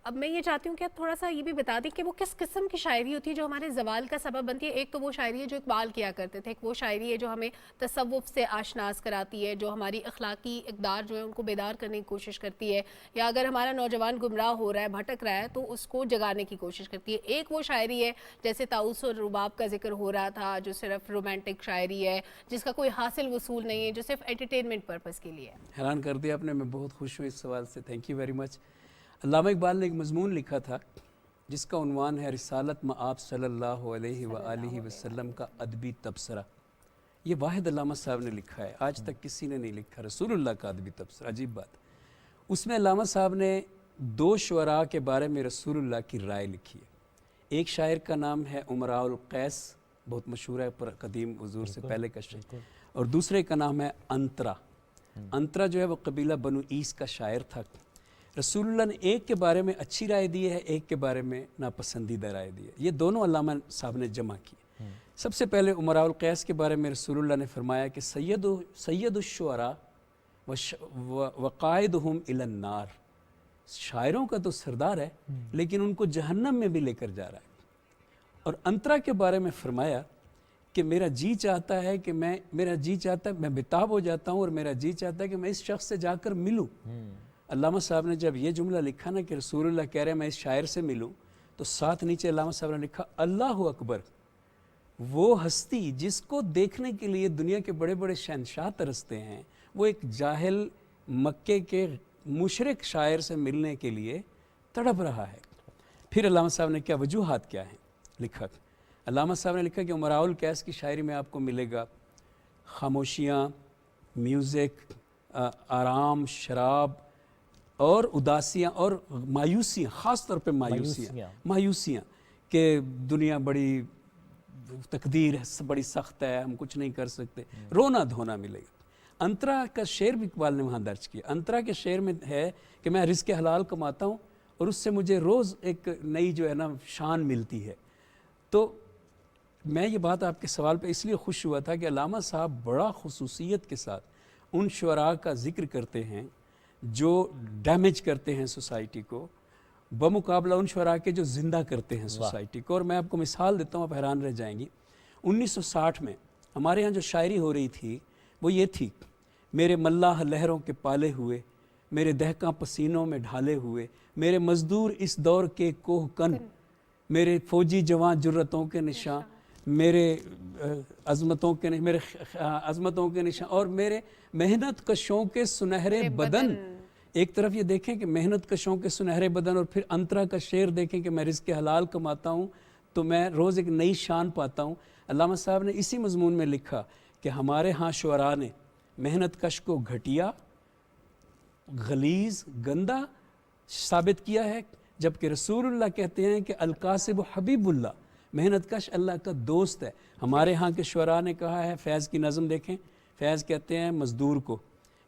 अब मैं ये चाहती हूँ कि आप थोड़ा सा ये भी बता दें कि वो किस किस्म की शायरी होती है जो हमारे ज़वाल का सबब बनती है। एक तो वो शायरी है जो इकबाल किया करते थे, एक वो शायरी है जो हमें तसव्वुफ़ से आशनास कराती है, जो हमारी अखलाकी इक़दार जो है उनको बेदार करने की कोशिश करती है, या अगर हमारा नौजवान गुमराह हो रहा है, भटक रहा है तो उसको जगाने की कोशिश करती है। एक वो शायरी है जैसे ताउस और रुबाब का जिक्र हो रहा था, जो सिर्फ रोमांटिक शायरी है, जिसका कोई हासिल वसूल नहीं है, जो सिर्फ एंटरटेनमेंट पर्पज़ के लिए है। हैरान कर दिया आपने, मैं बहुत खुश हूँ इस सवाल से, थैंक यू वेरी मच। अल्लामा इकबाल ने एक मजमून लिखा था जिसका उन्वान है रिसालत मआब सल्लल्लाहु अलैहि वसल्लम का अदबी तबसरा। ये वाहिद अल्लामा साहब ने लिखा है, आज तक किसी ने नहीं लिखा, रसूलुल्लाह का अदबी तबसरा। अजीब बात, उसमें अल्लामा साहब ने 2 शुअरा के बारे में रसूलुल्लाह की राय लिखी है। एक शायर का नाम है उमराउल कैस, बहुत मशहूर है पर कदीम हुजूर से पहले का शायर, और दूसरे का नाम है अंतरा। अंतरा जो है वो कबीला बनु ईस का शायर था। रसूलुल्लाह ने एक के बारे में अच्छी राय दी है, एक के बारे में नापसंदीदा राय दी है। ये दोनों अल्लामा साहब ने जमा की। सबसे पहले उमराउल कैस के बारे में रसूलुल्लाह ने फरमाया कि सैयदुश्शुअरा वक़ाइदुहुम इलन नार, शायरों का तो सरदार है लेकिन उनको जहन्नम में भी लेकर जा रहा है। और अंतरा के बारे में फरमाया कि मेरा जी चाहता है मैं बेताब हो जाता हूँ और मेरा जी चाहता है कि मैं इस शख्स से जाकर मिलूँ। अल्लामा साहब ने जब ये जुमला लिखा ना कि रसूलुल्लाह कह रहे हैं मैं इस शायर से मिलूं, तो साथ नीचे अल्लामा साहब ने लिखा अल्लाहु अकबर, वो हस्ती जिसको देखने के लिए दुनिया के बड़े बड़े शहनशाह तरसते हैं, वो एक जाहिल मक्के के मुशरिक शायर से मिलने के लिए तड़प रहा है। फिर अल्लामा साहब ने क्या वजूहात क्या हैं लिखा। अल्लामा साहब ने लिखा कि उमराउल कैस की शायरी में आपको मिलेगा खामोशियाँ, म्यूज़िक, आराम, शराब और उदासियाँ और मायूसियाँ, ख़ास तौर पे मायूसियाँ कि दुनिया बड़ी तकदीर है, बड़ी सख्त है, हम कुछ नहीं कर सकते, रोना धोना मिलेगा। अंतरा का शेर भी इकबाल ने वहाँ दर्ज किया। अंतरा के शेर में है कि मैं रिज़्क़ हलाल कमाता हूँ और उससे मुझे रोज़ एक नई जो है ना शान मिलती है। तो मैं ये बात आपके सवाल पे इसलिए खुश हुआ था कि अल्लामा साहब बड़ा खुसूसियत के साथ उन शुअरा का जिक्र करते हैं जो डैमेज करते हैं सोसाइटी को, बमुकाबला उन शुअरा के जो ज़िंदा करते हैं सोसाइटी को। और मैं आपको मिसाल देता हूँ, आप हैरान रह जाएंगी। 1960 में हमारे यहाँ जो शायरी हो रही थी वो ये थी, मेरे मल्लाह लहरों के पाले हुए, मेरे दहका पसीनों में ढाले हुए, मेरे मज़दूर इस दौर के कोह कन, मेरे फ़ौजी जवान जुर्रतों के निशान, मेरे अज़मतों के निशान और मेरे मेहनत कशों के सुनहरे बदन। एक तरफ ये देखें कि मेहनत कशों के सुनहरे बदन, और फिर अंतरा का शेर देखें कि मैं रिज़्क़ हलाल कमाता हूँ तो मैं रोज़ एक नई शान पाता हूँ। अल्लामा साहब ने इसी मजमून में लिखा कि हमारे यहाँ शुअरा ने मेहनत कश को घटिया, गलीज़, गंदा साबित किया है, जबकि रसूलुल्लाह कहते हैं कि अल-कासिब हबीबुल्लाह, मेहनत कश अल्लाह का दोस्त है। हमारे यहाँ के शुअरा ने कहा है, फैज़ की नज़म देखें, फैज़ कहते हैं मज़दूर को,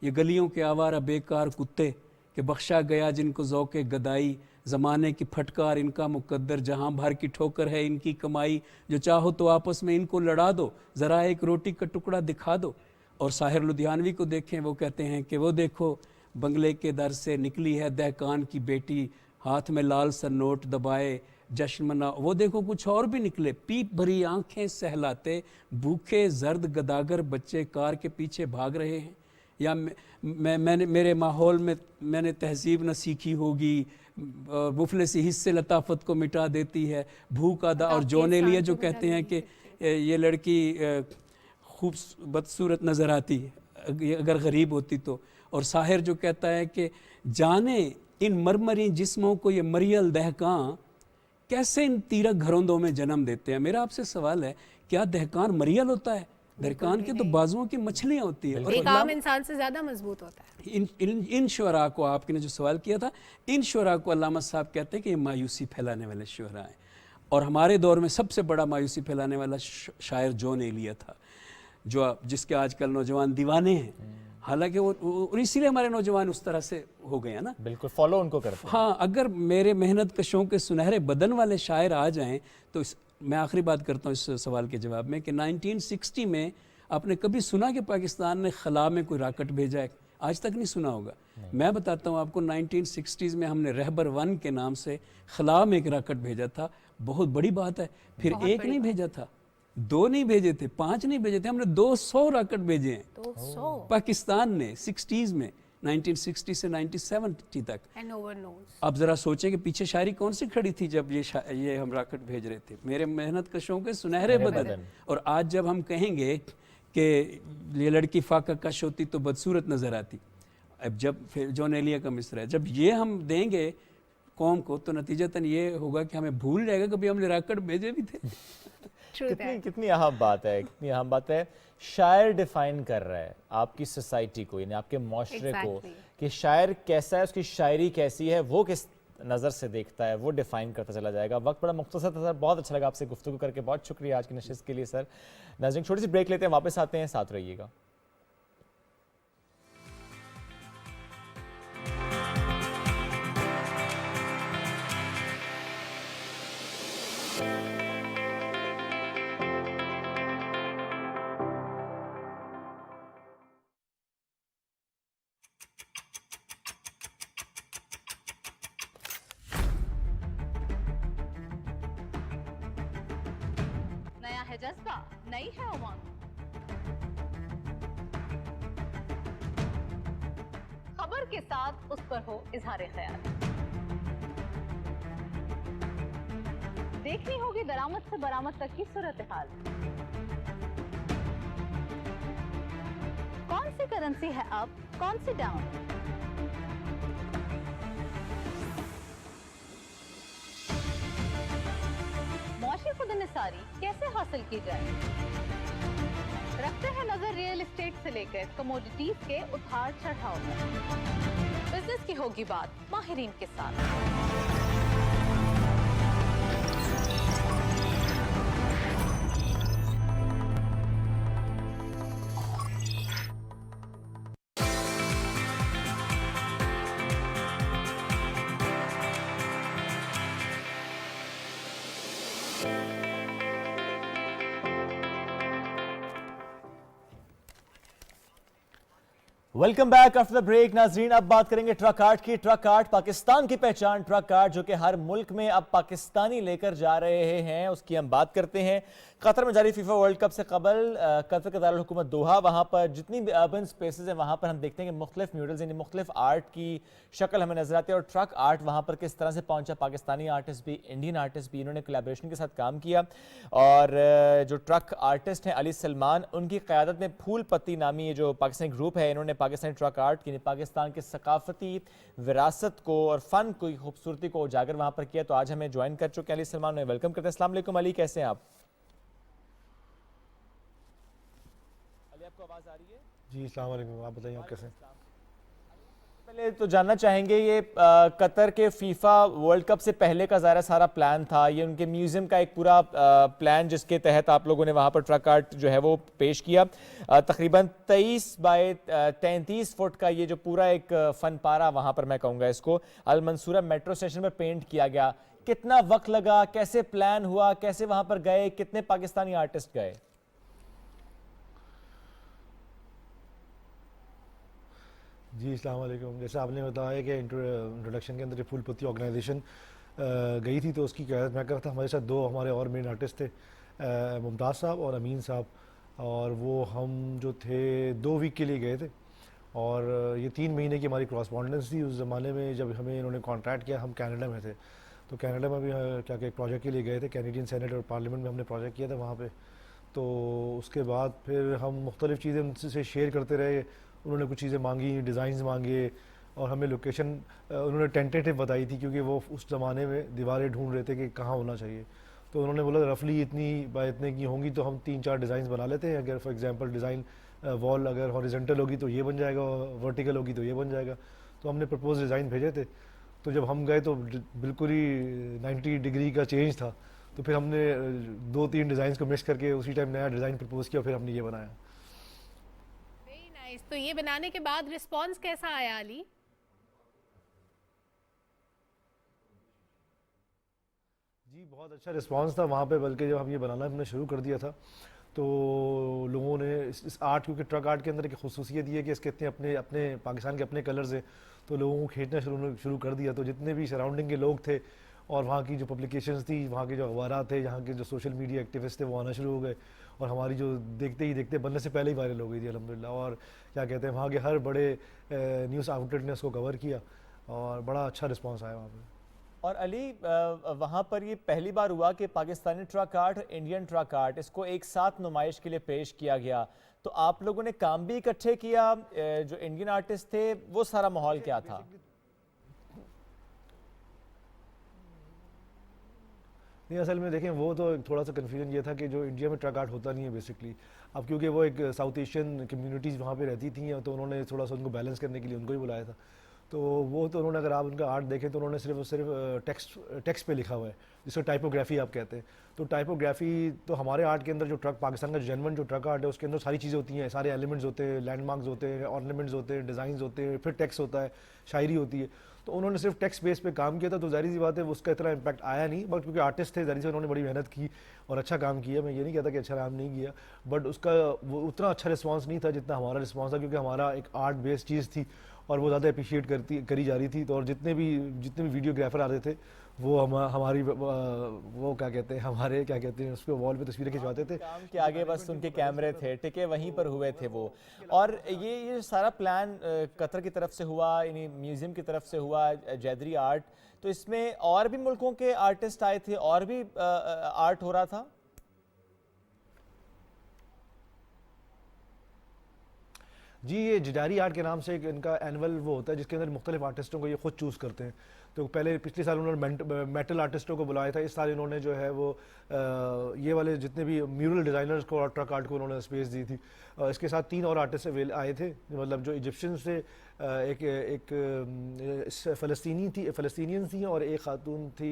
ये गलियों के आवारा बेकार कुत्ते कि बख्शा गया जिनको ज़ौक़े गदाई, ज़माने की फटकार इनका मुकद्दर, जहाँ भर की ठोकर है इनकी कमाई, जो चाहो तो आपस में इनको लड़ा दो, ज़रा एक रोटी का टुकड़ा दिखा दो। और साहिर लुधियानवी को देखें, वो कहते हैं कि वो देखो बंगले के दर से निकली है दहकान की बेटी, हाथ में लाल सा नोट दबाए जश्न मना, वो देखो कुछ और भी निकले, पीप भरी आंखें सहलाते भूखे जर्द गदागर बच्चे कार के पीछे भाग रहे हैं। या मैंने मेरे माहौल में मैंने तहजीब न सीखी होगी, मुफले सी हिस्से लताफत को मिटा देती है, भूख आदा। और जोने लिए जो कहते हैं कि ये लड़की खूब बदसूरत नज़र आती है अगर गरीब होती तो। और साहिर जो कहता है कि जाने इन मरमरी जिस्मों को ये मरियल दहकान कैसे इन तीरक घरोंदों में जन्म देते हैं। मेरा आपसे सवाल है, क्या दहकान मरियल होता है? दहकान के तो बाजुओं की मछलियाँ होती है और एक आम इंसान से ज़्यादा मजबूत होता है। इन शुअरा को, आपने जो सवाल किया था, इन शुअरा को अल्लामा साहब कहते हैं कि ये मायूसी फैलाने वाले शुअरा हैं। और हमारे दौर में सबसे बड़ा मायूसी फैलाने वाला शायर जॉन एलिया था, जो जिसके आजकल नौजवान दीवाने हैं। हालांकि वो इसीलिए हमारे नौजवान उस तरह से हो गए हैं ना। बिल्कुल फॉलो उनको करते हैं। हाँ, अगर मेरे मेहनत कशों के सुनहरे बदन वाले शायर आ जाएं तो मैं आखिरी बात करता हूँ इस सवाल के जवाब में कि 1960 में आपने कभी सुना कि पाकिस्तान ने खला में कोई रॉकेट भेजा है? आज तक नहीं सुना होगा। मैं बताता हूँ आपको, 1960s में हमने रहबर 1 के नाम से खला में एक रॉकेट भेजा था। बहुत बड़ी बात है। फिर एक नहीं भेजा था, 2 नहीं भेजे थे, 5 नहीं भेजे थे, हमने 200 रॉकेट भेजे हैं 200 पाकिस्तान ने 60s में, 1960 से 1970 तक। अब जरा सोचें कि पीछे शायरी कौन सी खड़ी थी जब ये हम रॉकेट भेज रहे थे? मेरे मेहनत कशों के सुनहरे बदन। और आज जब हम कहेंगे कि ये लड़की फाका कश होती तो बदसूरत नजर आती, अब जब फिर जॉन एलिया का मिसरा है, जब ये हम देंगे कौम को तो नतीजतन ये होगा कि हमें भूल जाएगा कभी हमने रॉकेट भेजे भी थे। कितनी अहम बात है, कितनी अहम बात है। शायर डिफाइन कर रहा है आपकी सोसाइटी को, यानी आपके माशरे को, कि शायर कैसा है, उसकी शायरी कैसी है, वो किस नज़र से देखता है, वो डिफाइन करता चला जाएगा। वक्त बड़ा मुख्तसर था सर, बहुत अच्छा लगा आपसे गुफ्तगू करके, बहुत शुक्रिया आज की नशिस्त के लिए सर। नाज़रीन छोटी सी ब्रेक लेते हैं, वापस आते हैं, साथ रहिएगा। है जज्बा, नई है उमंग। खबर के साथ उस पर हो इजहार ख्याल। देखनी होगी दरामद से बरामद तक की सूरत हाल। कौन सी करेंसी है अप, कौन सी डाउन? मुआशी खुदनिसारी कैसे हासिल की जाए? रखते हैं नजर रियल एस्टेट से लेकर कमोडिटीज के उतार चढ़ाव तक। बिजनेस की होगी बात माहिरीन के साथ। Welcome back after the break. नाजरीन अब बात करेंगे ट्रक आर्ट की। ट्रक आर्ट पाकिस्तान की पहचान, ट्रक आर्ट जो कि हर मुल्क में अब पाकिस्तानी लेकर जा रहे हैं, उसकी हम बात करते हैं। कतर में जारी फीफा वर्ल्ड कप से कबल कतर के दारुल हुकूमत दोहा, वहाँ पर जितनी भी अर्बन स्पेसेस हैं वहाँ पर हम देखते हैं कि मुख्तलिफ म्यूरल्स यानी मुख्तलिफ आर्ट की शक्ल हमें नजर आती है। और ट्रक आर्ट वहाँ पर किस तरह से पहुँचा, पाकिस्तानी आर्टिस्ट भी, इंडियन आर्टिस्ट भी, इन्होंने कोलैबोरेशन के साथ काम किया। और जो ट्रक आर्टिस्ट हैं अली सलमान, उनकी क़यादत में फूल पत्ती नामी ये जो पाकिस्तानी ग्रुप है, इन्होंने पाकिस्तानी ट्रक आर्ट यानी पाकिस्तान के सकाफती विरासत को और फ़न की खूबसूरती को उजागर वहाँ पर किया। तो आज हमें ज्वाइन कर चुके हैं अली सलमान, में वेलकम करते हैं। अस्सलाम वालेकुम अली, कैसे हैं आप? अली आपको आवाज़ आ रही है? जी अस्सलाम वालेकुम, आप बताइए आप कैसे हैं? पहले तो जानना चाहेंगे ये कतर के फीफा वर्ल्ड कप से पहले का ज़ाहिर सारा प्लान था, ये उनके म्यूज़ियम का एक पूरा प्लान जिसके तहत आप लोगों ने वहाँ पर ट्रक आर्ट जो है वो पेश किया। तकरीबन 23 बाय 33 फुट का ये जो पूरा एक फ़न पारा वहाँ पर मैं कहूँगा इसको अल मंसूरा मेट्रो स्टेशन पर पेंट किया गया। कितना वक्त लगा, कैसे प्लान हुआ, कैसे वहाँ पर गए, कितने पाकिस्तानी आर्टिस्ट गए? जी अस्सलाम वालेकुम। जैसे आपने बताया कि इंट्रोडक्शन के अंदर ये फूल पत्ती ऑर्गेनाइजेशन गई थी, तो उसकी क़यादत मैं कर रहा था। हमारे साथ दो हमारे और मेन आर्टिस्ट थे, मुमताज़ साहब और अमीन साहब, और वो हम जो थे 2 वीक के लिए गए थे। और ये 3 महीने की हमारी क्रॉसपॉन्डेंस थी। उस ज़माने में जब हमें इन्होंने कॉन्ट्रैक्ट किया, हम कनाडा में थे, तो कनाडा में भी क्या एक प्रोजेक्ट के लिए गए थे। कैनेडियन सेनेट और पार्लियामेंट में हमने प्रोजेक्ट किया था वहाँ पर। तो उसके बाद फिर हम मुख्तलिफ़ चीज़ें उनसे शेयर करते रहे। उन्होंने कुछ चीज़ें मांगी, डिज़ाइंस मांगे, और हमें लोकेशन उन्होंने टेंटेटिव बताई थी, क्योंकि वो उस ज़माने में दीवारें ढूंढ रहे थे कि कहाँ होना चाहिए। तो उन्होंने बोला रफली इतनी बाय इतने की होंगी तो हम 3-4 डिज़ाइन बना लेते हैं। अगर फॉर एग्जांपल डिज़ाइन वॉल अगर हॉरिजॉन्टल होगी तो ये बन जाएगा, वर्टिकल होगी तो ये बन जाएगा। तो हमने प्रपोज डिज़ाइन भेजे थे। तो जब हम गए तो बिल्कुल ही 90 डिग्री का चेंज था। तो फिर हमने 2-3 डिज़ाइन को मिक्स करके उसी टाइम नया डिज़ाइन प्रपोज किया, फिर हमने ये बनाया। नाइस। तो ये बनाने के बाद रिस्पॉन्स कैसा आया अली? जी बहुत अच्छा रिस्पांस था वहाँ पे, बल्कि जब हम ये बनाना हमने शुरू कर दिया था तो लोगों ने इस आर्ट, क्योंकि ट्रक आर्ट के अंदर एक खसूसियत ये है कि इसके इतने अपने अपने पाकिस्तान के अपने कलर्स हैं, तो लोगों को खींचना शुरू कर दिया। तो जितने भी सराउंडिंग के लोग थे और वहाँ की जो पब्लिकेशंस थी, वहाँ के जो अखबार थे, यहाँ के जो सोशल मीडिया एक्टिविस्ट थे, वो आना शुरू हो गए और हमारी जो देखते ही देखते बनने से पहले ही वायरल हो गई थी अल्हम्दुलिल्लाह। और क्या कहते हैं, वहाँ के हर बड़े न्यूज़ आउटलेट ने उसको कवर किया और बड़ा अच्छा रिस्पॉन्स आया वहाँ पर। और अली, वहाँ पर ये पहली बार हुआ कि पाकिस्तानी ट्रक आर्ट और इंडियन ट्रक आर्ट इसको एक साथ नुमाइश के लिए पेश किया गया। तो आप लोगों ने काम भी इकट्ठे किया, जो इंडियन आर्टिस्ट थे वो सारा माहौल क्या था? नहीं, असल में देखें वो तो थोड़ा सा कन्फ्यूजन ये था कि जो इंडिया में ट्रक आर्ट होता नहीं है बेसिकली। अब क्योंकि वो एक साउथ एशियन कम्युनिटीज़ वहाँ पे रहती थी, तो उन्होंने थोड़ा सा उनको बैलेंस करने के लिए उनको ही बुलाया था। तो वो तो उन्होंने, अगर आप उनका आर्ट देखें तो उन्होंने सिर्फ टेक्स्ट पे लिखा हुआ है, जिसको टाइपोग्राफी आप कहते हैं। तो टाइपोग्राफी तो हमारे आर्ट के अंदर जो ट्रक, पाकिस्तान का जेन्युइन जो ट्रक आर्ट है उसके अंदर सारी चीज़ें होती हैं, सारे एलिमेंट्स होते हैं, लैंडमार्क्स होते हैं, ऑर्नामेंट्स होते हैं, डिज़ाइंस होते हैं, फिर टेक्स्ट होता है, शायरी होती है। तो उन्होंने सिर्फ टेक्स्ट बेस पे काम किया था, तो ज़ाहिर सी बात है उसका इतना इम्पैक्ट आया नहीं। बट क्योंकि आर्टिस्ट थे, ज़ाहिर से उन्होंने बड़ी मेहनत की और अच्छा काम किया। मैं ये नहीं कहता कि अच्छा काम नहीं किया, बट उसका वो उतना अच्छा रिस्पॉन्स नहीं था जितना हमारा रिस्पॉन्स था, क्योंकि हमारा एक आर्ट बेस्ड चीज़ थी और वो ज़्यादा अप्रिशिएट करी जा रही थी। तो और जितने भी वीडियोग्राफर आ रहे थे वो हमारी वो क्या कहते हैं उस पर वॉल पे तस्वीरें खिंचवाते थे। काम के आगे बस उनके कैमरे थे, टिके वहीं पर हुए थे वो। और ये सारा प्लान कतर की तरफ से हुआ, यानी म्यूजियम की तरफ से हुआ, जैदरी आर्ट। तो इसमें और भी मुल्कों के आर्टिस्ट आए थे और भी आर्ट हो रहा था? जी, ये जजारी आर्ट के नाम से एक इनका एनुअल वो होता है जिसके अंदर मुख्तलिफ आर्टिस्टों को ये खुद चूज़ करते हैं। तो पहले पिछले साल उन्होंने मेटल आर्टिस्टों को बुलाया था, इस साल इन्होंने जो है वो ये वाले जितने भी म्यूरल डिज़ाइनर्स को और ट्रक आर्ट को उन्होंने स्पेस दी थी। इसके साथ 3 और आर्टिस्ट आए थे, मतलब जो इजिप्शियन से एक फ़लस्तीनियन थी और एक खातून थी,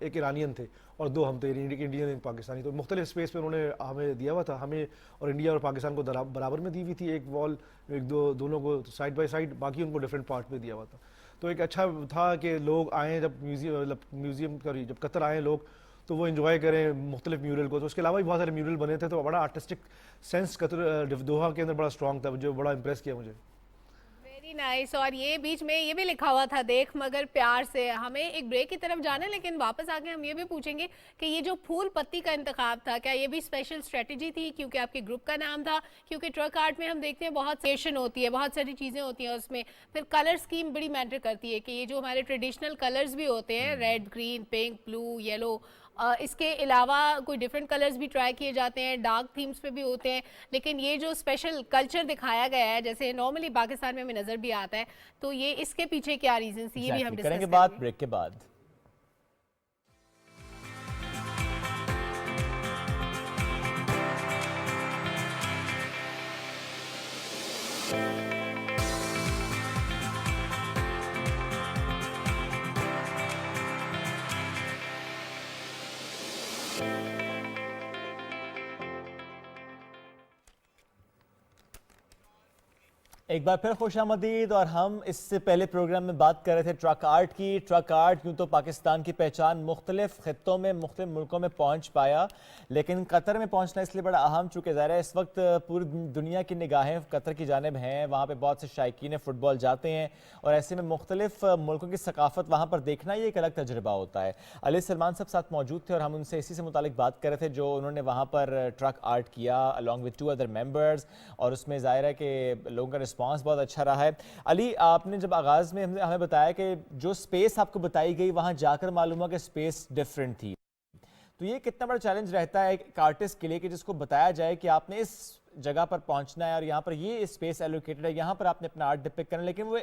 एक ईरानियन थे और 2 हम थे, इंडियन एक पाकिस्तानी। तो मुख्तलिफ स्पेस पे उन्होंने हमें दिया हुआ था, हमें और इंडिया और पाकिस्तान को बराबर में दी हुई थी एक वॉल, दोनों को साइड बाय साइड, बाकी उनको डिफरेंट पार्ट में दिया हुआ था। तो एक अच्छा था कि लोग आएँ, जब म्यूज़ियम जब कतर आएँ लोग तो वो इन्जॉय करें मुख्तलिफ म्यूरल को। तो उसके अलावा भी बहुत सारे म्यूरल बने थे, तो बड़ा आर्टिस्टिक सेंस कतर दोहा के अंदर बड़ा स्ट्रॉन्ग था, जो बड़ा इम्प्रेस किया मुझे। Very nice. और ये बीच में ये भी लिखा हुआ था, देख मगर प्यार से। हमें एक ब्रेक की तरफ जाना है, लेकिन वापस आके हम ये भी पूछेंगे कि ये जो फूल पत्ती का इंतखाब था, क्या ये भी स्पेशल स्ट्रेटजी थी क्योंकि आपके ग्रुप का नाम था? क्योंकि ट्रक आर्ट में हम देखते हैं बहुत सेशन होती है, बहुत सारी चीज़ें होती हैं उसमें, फिर कलर स्कीम बड़ी मैटर करती है कि ये जो हमारे ट्रेडिशनल कलर्स भी होते हैं, red, green, pink, blue, yellow, इसके अलावा कोई डिफरेंट कलर्स भी ट्राई किए जाते हैं, डार्क थीम्स पे भी होते हैं। लेकिन ये जो स्पेशल कल्चर दिखाया गया है, जैसे नॉर्मली पाकिस्तान में हमें नज़र भी आता है, तो ये इसके पीछे क्या रीजन थी, ये भी हम डिस्कस करेंगे बात ब्रेक के बाद। एक बार फिर खुशामदीद। और हम इससे पहले प्रोग्राम में बात कर रहे थे ट्रक आर्ट की। ट्रक आर्ट यूँ तो पाकिस्तान की पहचान मुख्तलिफ खित्तों में, मुख्तलिफ मुल्कों में पहुँच पाया, लेकिन कतर में पहुँचना इसलिए बड़ा अहम, चूँकि ज़ाहिर है इस वक्त पूरी दुनिया की निगाहें कतर की जानिब हैं। वहाँ पर बहुत से शायकीन फ़ुटबॉल जाते हैं और ऐसे में मुख्तलिफ मुल्कों की सकाफ़त वहाँ पर देखना ये एक अलग तजुर्बा होता है। अली सलमान साहब साथ मौजूद थे और हम उनसे इसी से मुतालिक बात कर रहे थे, जो उन्होंने वहाँ पर ट्रक आर्ट किया अलॉन्ग विद 2 अदर मेंबर्स, और उसमें ज़ाहिर है कि लोगों का रिस्पांस बहुत अच्छा रहा है। अली, आपने जब आगाज़ में हमें बताया कि जो स्पेस आपको बताई गई वहाँ जाकर मालूम हुआ कि स्पेस डिफरेंट थी, तो ये कितना बड़ा चैलेंज रहता है एक आर्टिस्ट के लिए कि जिसको बताया जाए कि आपने इस जगह पर पहुँचना है और यहाँ पर ये स्पेस एलोकेटेड है, यहाँ पर आपने अपना आर्ट डिपिक्ट करना, लेकिन वो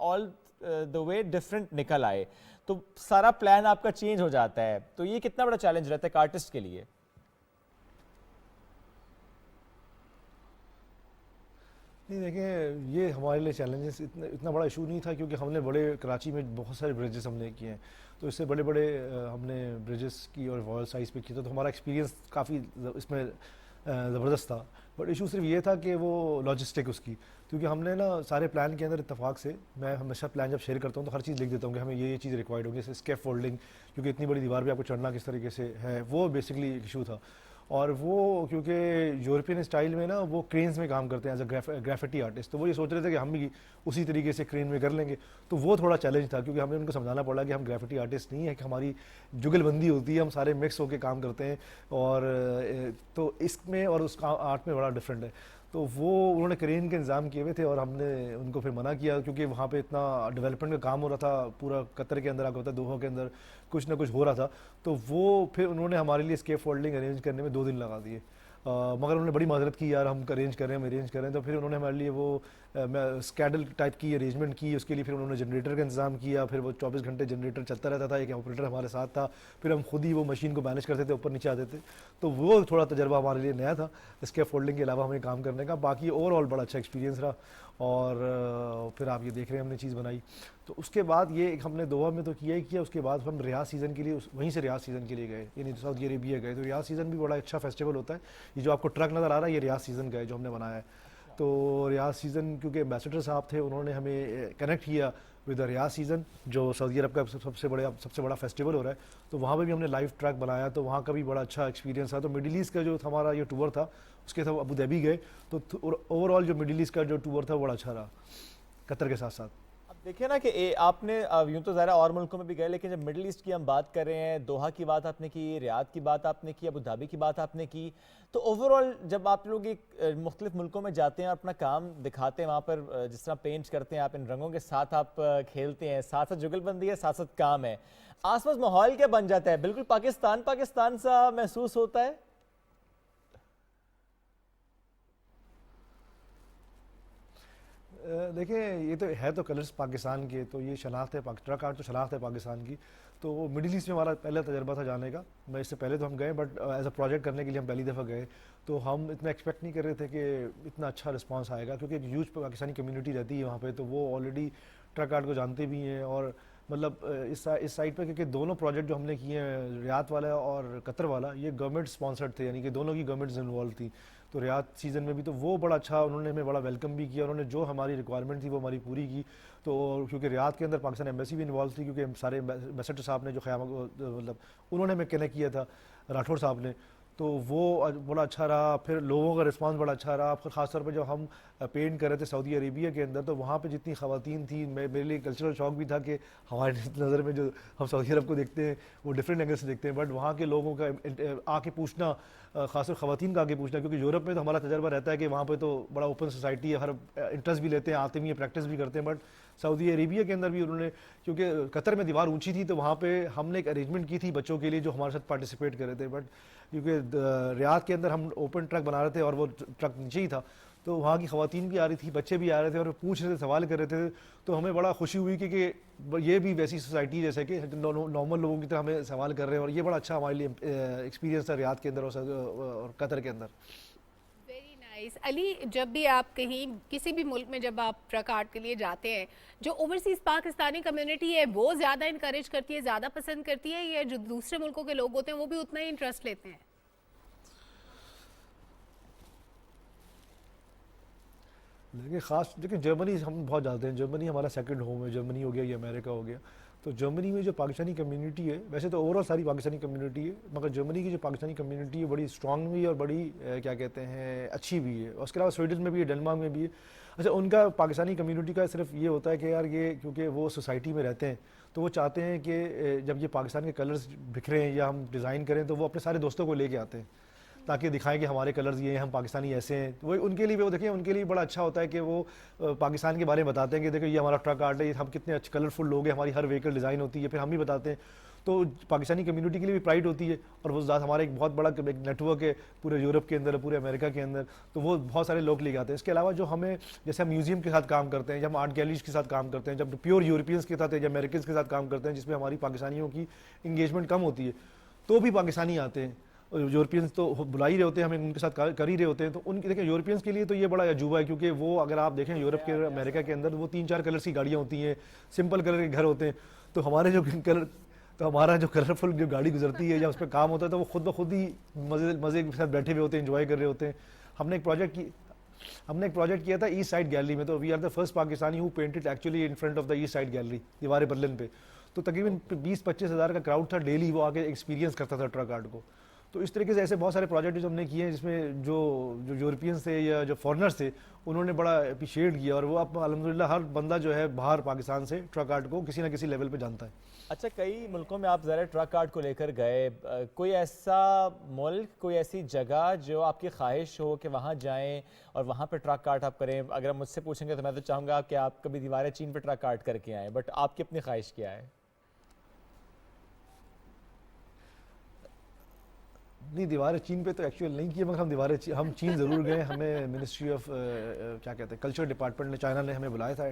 ऑल द वे डिफरेंट निकल आए, तो सारा प्लान आपका चेंज हो जाता है। तो ये कितना बड़ा चैलेंज रहता है एक आर्टिस्ट के लिए? नहीं, देखें ये हमारे लिए चैलेंजेस इतना बड़ा इशू नहीं था, क्योंकि हमने बड़े कराची में बहुत सारे ब्रिजेस हमने किए हैं, तो इससे बड़े हमने ब्रिजेस की और वॉल साइज़ पे किया, तो हमारा एक्सपीरियंस काफ़ी इसमें ज़बरदस्त था। बट इशू सिर्फ ये था कि वो लॉजिस्टिक उसकी, क्योंकि हमने ना सारे प्लान के अंदर इत्तेफाक से, मैं हमेशा प्लान जब शेयर करता हूँ तो हर चीज़ लिख देता हूँ कि हमें ये चीज़ रिक्वायर्ड होगी, जैसे स्केप फोल्डिंग, क्योंकि इतनी बड़ी दीवार पे आपको चढ़ना किस तरीके से है, वो बेसिकली एक इशू था। और वो क्योंकि यूरोपियन स्टाइल में ना वो क्रेन्स में काम करते हैं एज अ ग्राफिटी आर्टिस्ट, तो वो ये सोच रहे थे कि हम भी उसी तरीके से क्रेन में कर लेंगे, तो वो थोड़ा चैलेंज था, क्योंकि हमने उनको समझाना पड़ा कि हम ग्राफिटी आर्टिस्ट नहीं है, कि हमारी जुगलबंदी होती है, हम सारे मिक्स होकर काम करते हैं, और तो इसमें और उस आर्ट में बड़ा डिफरेंट है। तो वो उन्होंने क्रेन के इंतज़ाम किए हुए थे और हमने उनको फिर मना किया, क्योंकि वहाँ पे इतना डेवलपमेंट का काम हो रहा था, पूरा कतर के अंदर, आपको पता है दोहा के अंदर कुछ ना कुछ हो रहा था, तो वो फिर उन्होंने हमारे लिए स्केप फोल्डिंग अरेंज करने में 2 दिन लगा दिए। मगर उन्होंने बड़ी माजरत की, यार हम अरेंज करें, हम अरेंज करें, तो फिर उन्होंने हमारे लिए वो स्कैडल टाइप की अरेंजमेंट की, उसके लिए फिर उन्होंने जनरेटर का इंतजाम किया, फिर वो 24 घंटे जनरेटर चलता रहता था, एक ऑपरेटर हमारे साथ था, फिर हम खुद ही वो मशीन को मैनेज करते थे, ऊपर नीचे आते थे, तो वो थोड़ा तजर्बा हमारे लिए नया था स्केप फोल्डिंग के अलावा हमें काम करने का। बाकी ओवरऑल बड़ा अच्छा एक्सपीरियंस रहा, और फिर आप ये देख रहे हैं हमने चीज़ बनाई। तो उसके बाद ये हमने दोहा में तो किया ही किया, उसके बाद हम रियाज सीज़न के लिए वहीं से रियाज सीज़न के लिए गए, यानी सऊदी अरेबिया गए। तो रियाज सीज़न भी बड़ा अच्छा फेस्टिवल होता है। ये जो आपको ट्रक नज़र आ रहा है, ये रियाज सीज़न का है जो हमने बनाया है। तो रियाज सीज़न, क्योंकि एम्बेसडर साहब थे, उन्होंने हमें कनेक्ट किया विद द रियाज सीज़न, जो सऊदी अरब का सबसे बड़ा फेस्टिवल हो रहा है। तो वहाँ पे भी हमने लाइव ट्रैक बनाया, तो वहाँ का भी बड़ा अच्छा एक्सपीरियंस था। तो मिडिल ईस्ट का जो हमारा ये टूर था, उसके साथ अबू धाबी गए, तो ओवरऑल जो मिडिल ईस्ट का जो टूर था वो बड़ा अच्छा रहा, कतर के साथ साथ। अब देखिए ना कि आपने यूँ तो ज़रा और मुल्कों में भी गए, लेकिन जब मिडिल ईस्ट की हम बात कर रहे हैं, दोहा की बात आपने की, रियाद की बात आपने की, अबू धाबी की बात आपने की, तो ओवरऑल जब आप लोग एक मुख्तलिफ मुल्कों में जाते हैं और अपना काम दिखाते हैं, वहाँ पर जिस तरह पेंट करते हैं आप, इन रंगों के साथ आप खेलते हैं, साथ साथ जुगलबंदी है, साथ साथ काम है, आसपास माहौल क्या बन जाता है? बिल्कुल पाकिस्तान सा महसूस होता है? देखिए, ये तो है, तो कलर्स पाकिस्तान के, तो ये शनाख्त है, ट्रक आर्ट तो शनाख्त है पाकिस्तान की। तो मिडिल ईस्ट में हमारा पहला तजर्बा था जाने का। मैं इससे पहले तो हम गए, बट एज अ प्रोजेक्ट करने के लिए हम पहली दफ़ा गए, तो हम इतना एक्सपेक्ट नहीं कर रहे थे कि इतना अच्छा रिस्पांस आएगा, क्योंकि एक ह्यूज पाकिस्तानी कम्युनिटी रहती है वहाँ पे, तो वो ऑलरेडी ट्रक आर्ट को जानते भी हैं। और मतलब इस साइड पे, क्योंकि दोनों प्रोजेक्ट जो हमने किए हैं, रियाद वाला और कतर वाला, ये गवर्नमेंट स्पॉन्सर्ड थे, यानी कि दोनों की गवर्नमेंट्स इन्वॉल्व थी। तो रियाद सीज़न में भी तो वो बड़ा अच्छा, उन्होंने हमें बड़ा वेलकम भी किया, उन्होंने जो हमारी रिक्वायरमेंट थी वो हमारी पूरी की। तो क्योंकि रियाद के अंदर पाकिस्तान एम्बेसी भी इन्वॉल्व थी, क्योंकि सारे एम्बेसडर साहब ने जो ख्याम मतलब उन्होंने हमें कनेक्ट किया था, राठौड़ साहब ने, तो वो बड़ा अच्छा रहा। फिर लोगों का रिस्पांस बड़ा अच्छा रहा। फिर ख़ासतौर पे जब हम पेंट कर रहे थे सऊदी अरेबिया के अंदर, तो वहाँ पे जितनी ख़वातीन थी, मेरे लिए कल्चरल शॉक भी था कि हमारे नज़र में जो हम सऊदी अरब को देखते हैं वो डिफरेंट एंगल से देखते हैं, बट वहाँ के लोगों का आके पूछना, ख़ासतौर ख़वातीन का आके पूछना, क्योंकि यूरोप में तो हमारा तजर्बा रहता है कि वहाँ पर तो बड़ा ओपन सोसाइटी है, हर इंटरेस्ट भी लेते हैं, आते भी हैं, प्रैक्टिस भी करते हैं। बट सऊदी अरेबिया के अंदर भी उन्होंने, क्योंकि कतर में दीवार ऊंची थी, तो वहाँ पे हमने एक अरेंजमेंट की थी बच्चों के लिए जो हमारे साथ पार्टिसिपेट कर रहे थे। बट क्योंकि रियाद के अंदर हम ओपन ट्रक बना रहे थे और वो ट्रक नीचे ही था, तो वहाँ की ख़वातीन भी आ रही थी, बच्चे भी आ रहे थे और पूछ रहे थे, सवाल कर रहे थे। तो हमें बड़ा खुशी हुई कि ये भी वैसी सोसाइटी जैसे कि नॉर्मल लोगों की तरह हमें सवाल कर रहे हैं, और ये बड़ा अच्छा हमारे लिए एक्सपीरियंस था रियाद के अंदर और कतर के अंदर। अली, जब भी आप कहीं किसी भी मुल्क में जब आप ट्रक आर्ट के लिए जाते हैं, जो ओवरसीज़ पाकिस्तानी कम्युनिटी है वो ज़्यादा इनकरेज करती है, ज़्यादा पसंद करती है, या जो दूसरे मुल्कों के लोग होते हैं वो भी उतना ही इंटरेस्ट लेते हैं? देखिए, ख़ास देखिए जर्मनी हम बहुत जाते हैं, जर्मनी हमारा सेकंड होम है, जर्मनी हो गया, ये अमेरिका हो गया। तो जर्मनी में जो पाकिस्तानी कम्युनिटी है, वैसे तो ओवरऑल सारी पाकिस्तानी कम्युनिटी है, मगर जर्मनी की जो पाकिस्तानी कम्युनिटी है बड़ी स्ट्रॉन्ग भी है और बड़ी क्या कहते हैं अच्छी भी है। उसके अलावा स्वीडन में भी है, डेनमार्क में भी है। अच्छा, उनका पाकिस्तानी कम्युनिटी का सिर्फ ये होता है कि यार ये क्योंकि वो सोसाइटी में रहते हैं, तो वो चाहते हैं कि जब ये पाकिस्तान के कलर्स बिखरे हैं या हम डिज़ाइन करें, तो वो अपने सारे दोस्तों को लेके आते हैं ताकि दिखाएं कि हमारे कलर्स ये हैं, हम पाकिस्तानी ऐसे हैं। वो उनके लिए भी, वो देखिए उनके लिए बड़ा अच्छा होता है कि वो पाकिस्तान के बारे में बताते हैं कि देखो ये हमारा ट्रक आर्ट है, हम कितने अच्छे कलरफुल लोग हैं, हमारी हर व्हीकल डिज़ाइन होती है, फिर हम भी बताते हैं। तो पाकिस्तानी कम्युनिटी के लिए भी प्राइड होती है, और वो हमारा एक बहुत बड़ा एक नेटवर्क है पूरे यूरोप के अंदर, पूरे अमेरिका के अंदर, तो वो बहुत सारे लोग लेके आते हैं। इसके अलावा जो हमें, जैसे हम म्यूजियम के साथ काम करते हैं, जब हम आर्ट गैलरीज के साथ काम करते हैं, जब प्योर यूरोपियंस के साथ या अमेरिकन के साथ काम करते हैं, जिसमें हमारी पाकिस्तानियों की इंगेजमेंट कम होती है, तो भी पाकिस्तानी आते हैं। यूरोपियंस तो बुला ही रहे होते हैं, हमें उनके साथ कर ही रहे होते हैं। तो उनके देखिए यूरोपियंस के लिए तो ये बड़ा अजूबा है, क्योंकि वो अगर आप देखें यूरोप के अमेरिका के अंदर वो 3-4 कलर्स की गाड़ियाँ होती हैं, सिंपल कलर के घर होते हैं। तो हमारे जो कलर तो हमारा जो कलरफुल जो गाड़ी गुजरती है या उस पर काम होता है तो वो खुद ब खुद ही मज़े के साथ बैठे हुए होते हैं, एंजॉय कर रहे होते हैं। हमने एक प्रोजेक्ट किया था ईस्ट साइड गैलरी में, तो we are the first Pakistani who painted actually in front of the East Side Gallery, दीवार बर्लिन पे। तो तकरीबन 20-25 हज़ार का क्राउड था, डेली वो आके एक्सपीरियंस करता था ट्रक आर्ट को। तो इस तरीके से ऐसे बहुत सारे प्रोजेक्ट जो हमने किए हैं जिसमें जो यूरोपियंस थे या जो फॉरेनर्स थे उन्होंने बड़ा अप्रिशिएट किया, और वो अब अल्हम्दुलिल्लाह हर बंदा जो है बाहर पाकिस्तान से ट्रक आर्ट को किसी ना किसी लेवल पे जानता है। अच्छा, कई मुल्कों में आप ज़रा ट्रक आर्ट को लेकर गए, कोई ऐसा मुल्क, कोई ऐसी जगह जो आपकी ख्वाहिश हो कि वहाँ जाएं और वहाँ पे ट्रक आर्ट आप करें? अगर आप मुझसे पूछेंगे तो मैं तो चाहूँगा कि आप कभी दीवार चीन पे ट्रक आर्ट करके आएँ, बट आपकी अपनी ख्वाहिश क्या है? नहीं, दीवार चीन पे तो एक्चुअल नहीं किया, मगर हम चीन ज़रूर गए। हमें मिनिस्ट्री ऑफ क्या कहते हैं कल्चर डिपार्टमेंट ने, चाइना ने हमें बुलाया था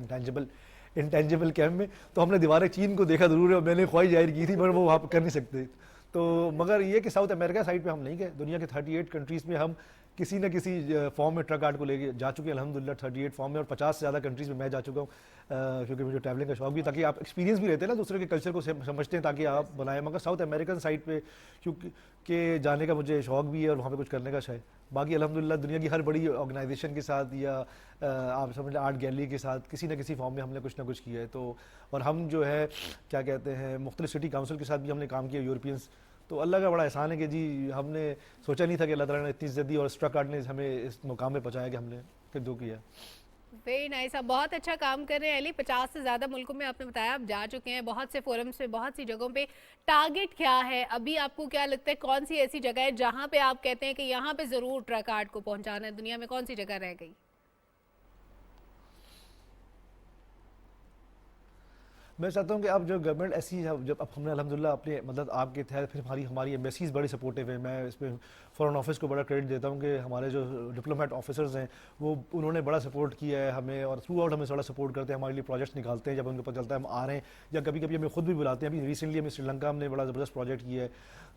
इंटेंजिबल कैम्प में, तो हमने दीवार चीन को देखा ज़रूर है और मैंने ख्वाहिश जाहिर की थी, मगर वो वहाँ पर कर नहीं सकते। तो मगर ये कि साउथ अमेरिका साइड पे हम नहीं गए। दुनिया के 38 कंट्रीज़ में हम किसी न किसी फॉर्म में ट्रक आर्ट को लेके जा चुके हैं अल्हम्दुलिल्लाह, 38 फॉर्म में, और 50 से ज़्यादा कंट्रीज़ में मैं जा चुका हूँ, क्योंकि मुझे ट्रैवलिंग का शौक भी, ताकि आप एक्सपीरियंस भी रहते हैं ना, दूसरे के कल्चर को समझते हैं ताकि आप बनाएं। मगर साउथ अमेरिकन साइड पे क्योंकि जाने का मुझे शौक भी है और वहाँ पे कुछ करने का शायद। बाकी अल्हम्दुलिल्लाह दुनिया की हर बड़ी ऑर्गेनाइजेशन के साथ या आप समझ लें आर्ट गैलरी के साथ किसी न किसी फॉर्म में हमने कुछ ना कुछ किया है। तो और हम जो है क्या कहते हैं मुख्तलिफ सिटी काउंसिल के साथ भी हमने काम किया, यूरोपियंस। तो अल्लाह का बड़ा एहसान है कि जी हमने सोचा नहीं था कि अल्लाह ताला ने इतनी इज़्ज़त दी और ट्रक आर्ट ने हमें इस मुकाम पे पहुँचाया कि हमने फिर दो किया। वेरी नाइस, आप बहुत अच्छा काम कर रहे हैं अली। 50 से ज़्यादा मुल्कों में आपने बताया आप जा चुके हैं, बहुत से फोरम्स पे, बहुत सी जगहों पे। टारगेट क्या है अभी? आपको क्या लगता है कौन सी ऐसी जगह है जहाँ पे आप कहते हैं कि यहाँ पे ज़रूर ट्रक आर्ट को पहुँचाना है? दुनिया में कौन सी जगह रह गई? मैं चाहता हूँ कि अब जो गवर्नमेंट ऐसी जब अब हमने अल्हम्दुलिल्लाह अपने मतलब आपके तहत फिर हमारी एम्बेसीज़ बड़ी सपोर्टिव है। मैं इसमें फ़ॉरेन ऑफिस को बड़ा क्रेडिट देता हूँ कि हमारे जो डिप्लोमेट ऑफिसर्स हैं वो उन्होंने बड़ा सपोर्ट किया है हमें, और थ्रू आउट हमें बड़ा सपोर्ट करते हैं, हमारे लिए प्रोजेक्ट्स निकालते हैं जब उनको पता चलता है हम आ रहे हैं, या कभी कभी हमें खुद भी बुलाते हैं। अभी रिसेंटली हमें श्रीलंका हमने बड़ा ज़बरदस्त प्रोजेक्ट किया है।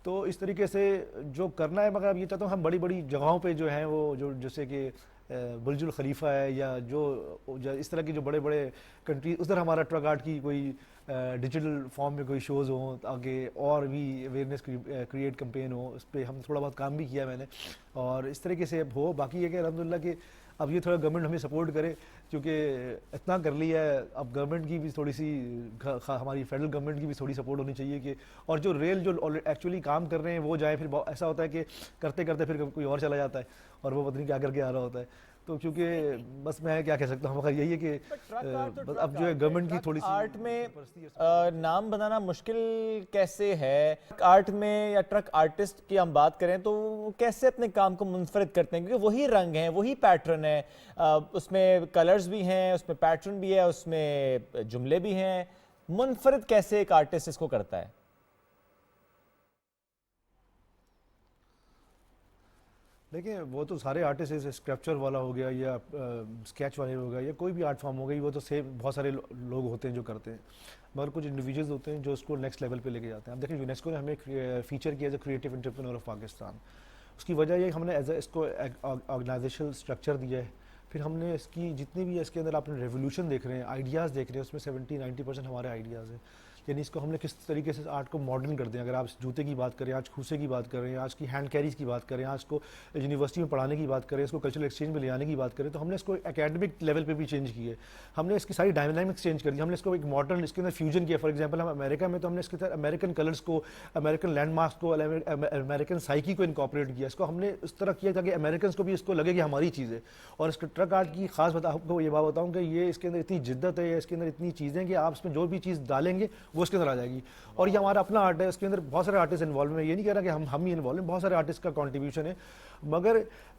तो इस तरीके से जो करना है, मगर अब ये चाहता हूँ हम बड़ी बड़ी जगहों पर जो हैं वो जो जैसे कि बुर्जुल खलीफा है या जो इस तरह की जो बड़े बड़े कंट्री, उधर हमारा ट्रक आर्ट की कोई डिजिटल फॉर्म में कोई शोज़ हों ताकि और भी अवेयरनेस क्रिएट कैंपेन हो। इस पर हम थोड़ा बहुत काम भी किया मैंने, और इस तरीके से हो। बाकी ये कि अल्हम्दुलिल्लाह कि अब ये थोड़ा गवर्नमेंट हमें सपोर्ट करे, क्योंकि इतना कर लिया है, अब गवर्नमेंट की भी थोड़ी सी हमारी फेडरल गवर्नमेंट की भी थोड़ी सपोर्ट होनी चाहिए कि, और जो एक्चुअली काम कर रहे हैं वो जाए। फिर ऐसा होता है कि करते करते फिर कोई और चला जाता है और वो पता नहीं क्या करके आ रहा होता है। तो क्योंकि बस मैं क्या कह सकता हूँ, मगर यही है कि अब जो है गवर्नमेंट की थोड़ी सी आर्ट में नाम बनाना मुश्किल कैसे है? आर्ट में या ट्रक आर्टिस्ट की हम बात करें तो कैसे अपने काम को मुनफरिद करते हैं? क्योंकि वही रंग है, वही पैटर्न है, उसमें कलर्स भी हैं, उसमें पैटर्न भी है, उसमें जुमले भी हैं। मुनफरिद कैसे एक आर्टिस्ट इसको करता है? देखिए वो तो सारे आर्टिस्ट जैसे स्क्रैप्चर वाला हो गया या स्केच वाले हो गया या कोई भी आर्ट फॉर्म हो गई, वो तो सेम बहुत सारे लोग होते हैं जो करते हैं, मगर कुछ इंडिविजुअल्स होते हैं जो उसको नेक्स्ट लेवल पे लेके जाते हैं। अब देखिए यूनेस्को ने हमें फीचर किया as a creative entrepreneur of Pakistan. उसकी वजह ये हमने एज इसको ऑर्गेनाइजेशनल स्ट्रक्चर दिया है। फिर हमने इसकी जितनी भी इसके अंदर आपने रेवोल्यूशन देख रहे हैं, आइडियाज़ देख रहे हैं, उसमें 70-90% हमारे आइडियाज़ हैं। यानी इसको हमने किस तरीके से आर्ट को मॉडर्न कर दें। अगर आप जूते की बात करें, आज खूसे की बात करें, आज की हैंड कैरीज की बात करें, आज को यूनिवर्सिटी में पढ़ाने की बात करें, इसको कल्चरल एक्सचेंज में ले आने की बात करें, तो हमने इसको एकेडमिक लेवल पे भी चेंज किए। हमने इसकी सारी डायनामिक्स चेंज कर दी। हमने इसको एक मॉडर्न इसके अंदर फ्यूजन किया। फॉर एग्जाम्पल हम अमेरिका में तो हमने इसके अंदर अमेरिकन कलर्स को, अमेरिकन लैंडमार्क्स को, अमेरिकन साइकी को इनकॉर्पोरेट किया। इसको हमने इस तरह किया ताकि अमेरिकन को भी इसको लगे कि हमारी चीज़ है। और इसके ट्रक आर्ट की खास बात आपको ये बात बताऊँ कि ये इसके अंदर इतनी जिद्दत है, इसके अंदर इतनी चीज़ें कि आप इसमें जो भी चीज़ डालेंगे वो इसके अंदर आ जाएगी। और ये हमारा अपना आर्ट है, इसके अंदर बहुत सारे आर्टिस्ट इन्वॉल्व हैं। ये नहीं कह रहा कि हम ही इन्वॉल्व हैं, बहुत सारे आर्टिस्ट का कंट्रीब्यूशन है। मगर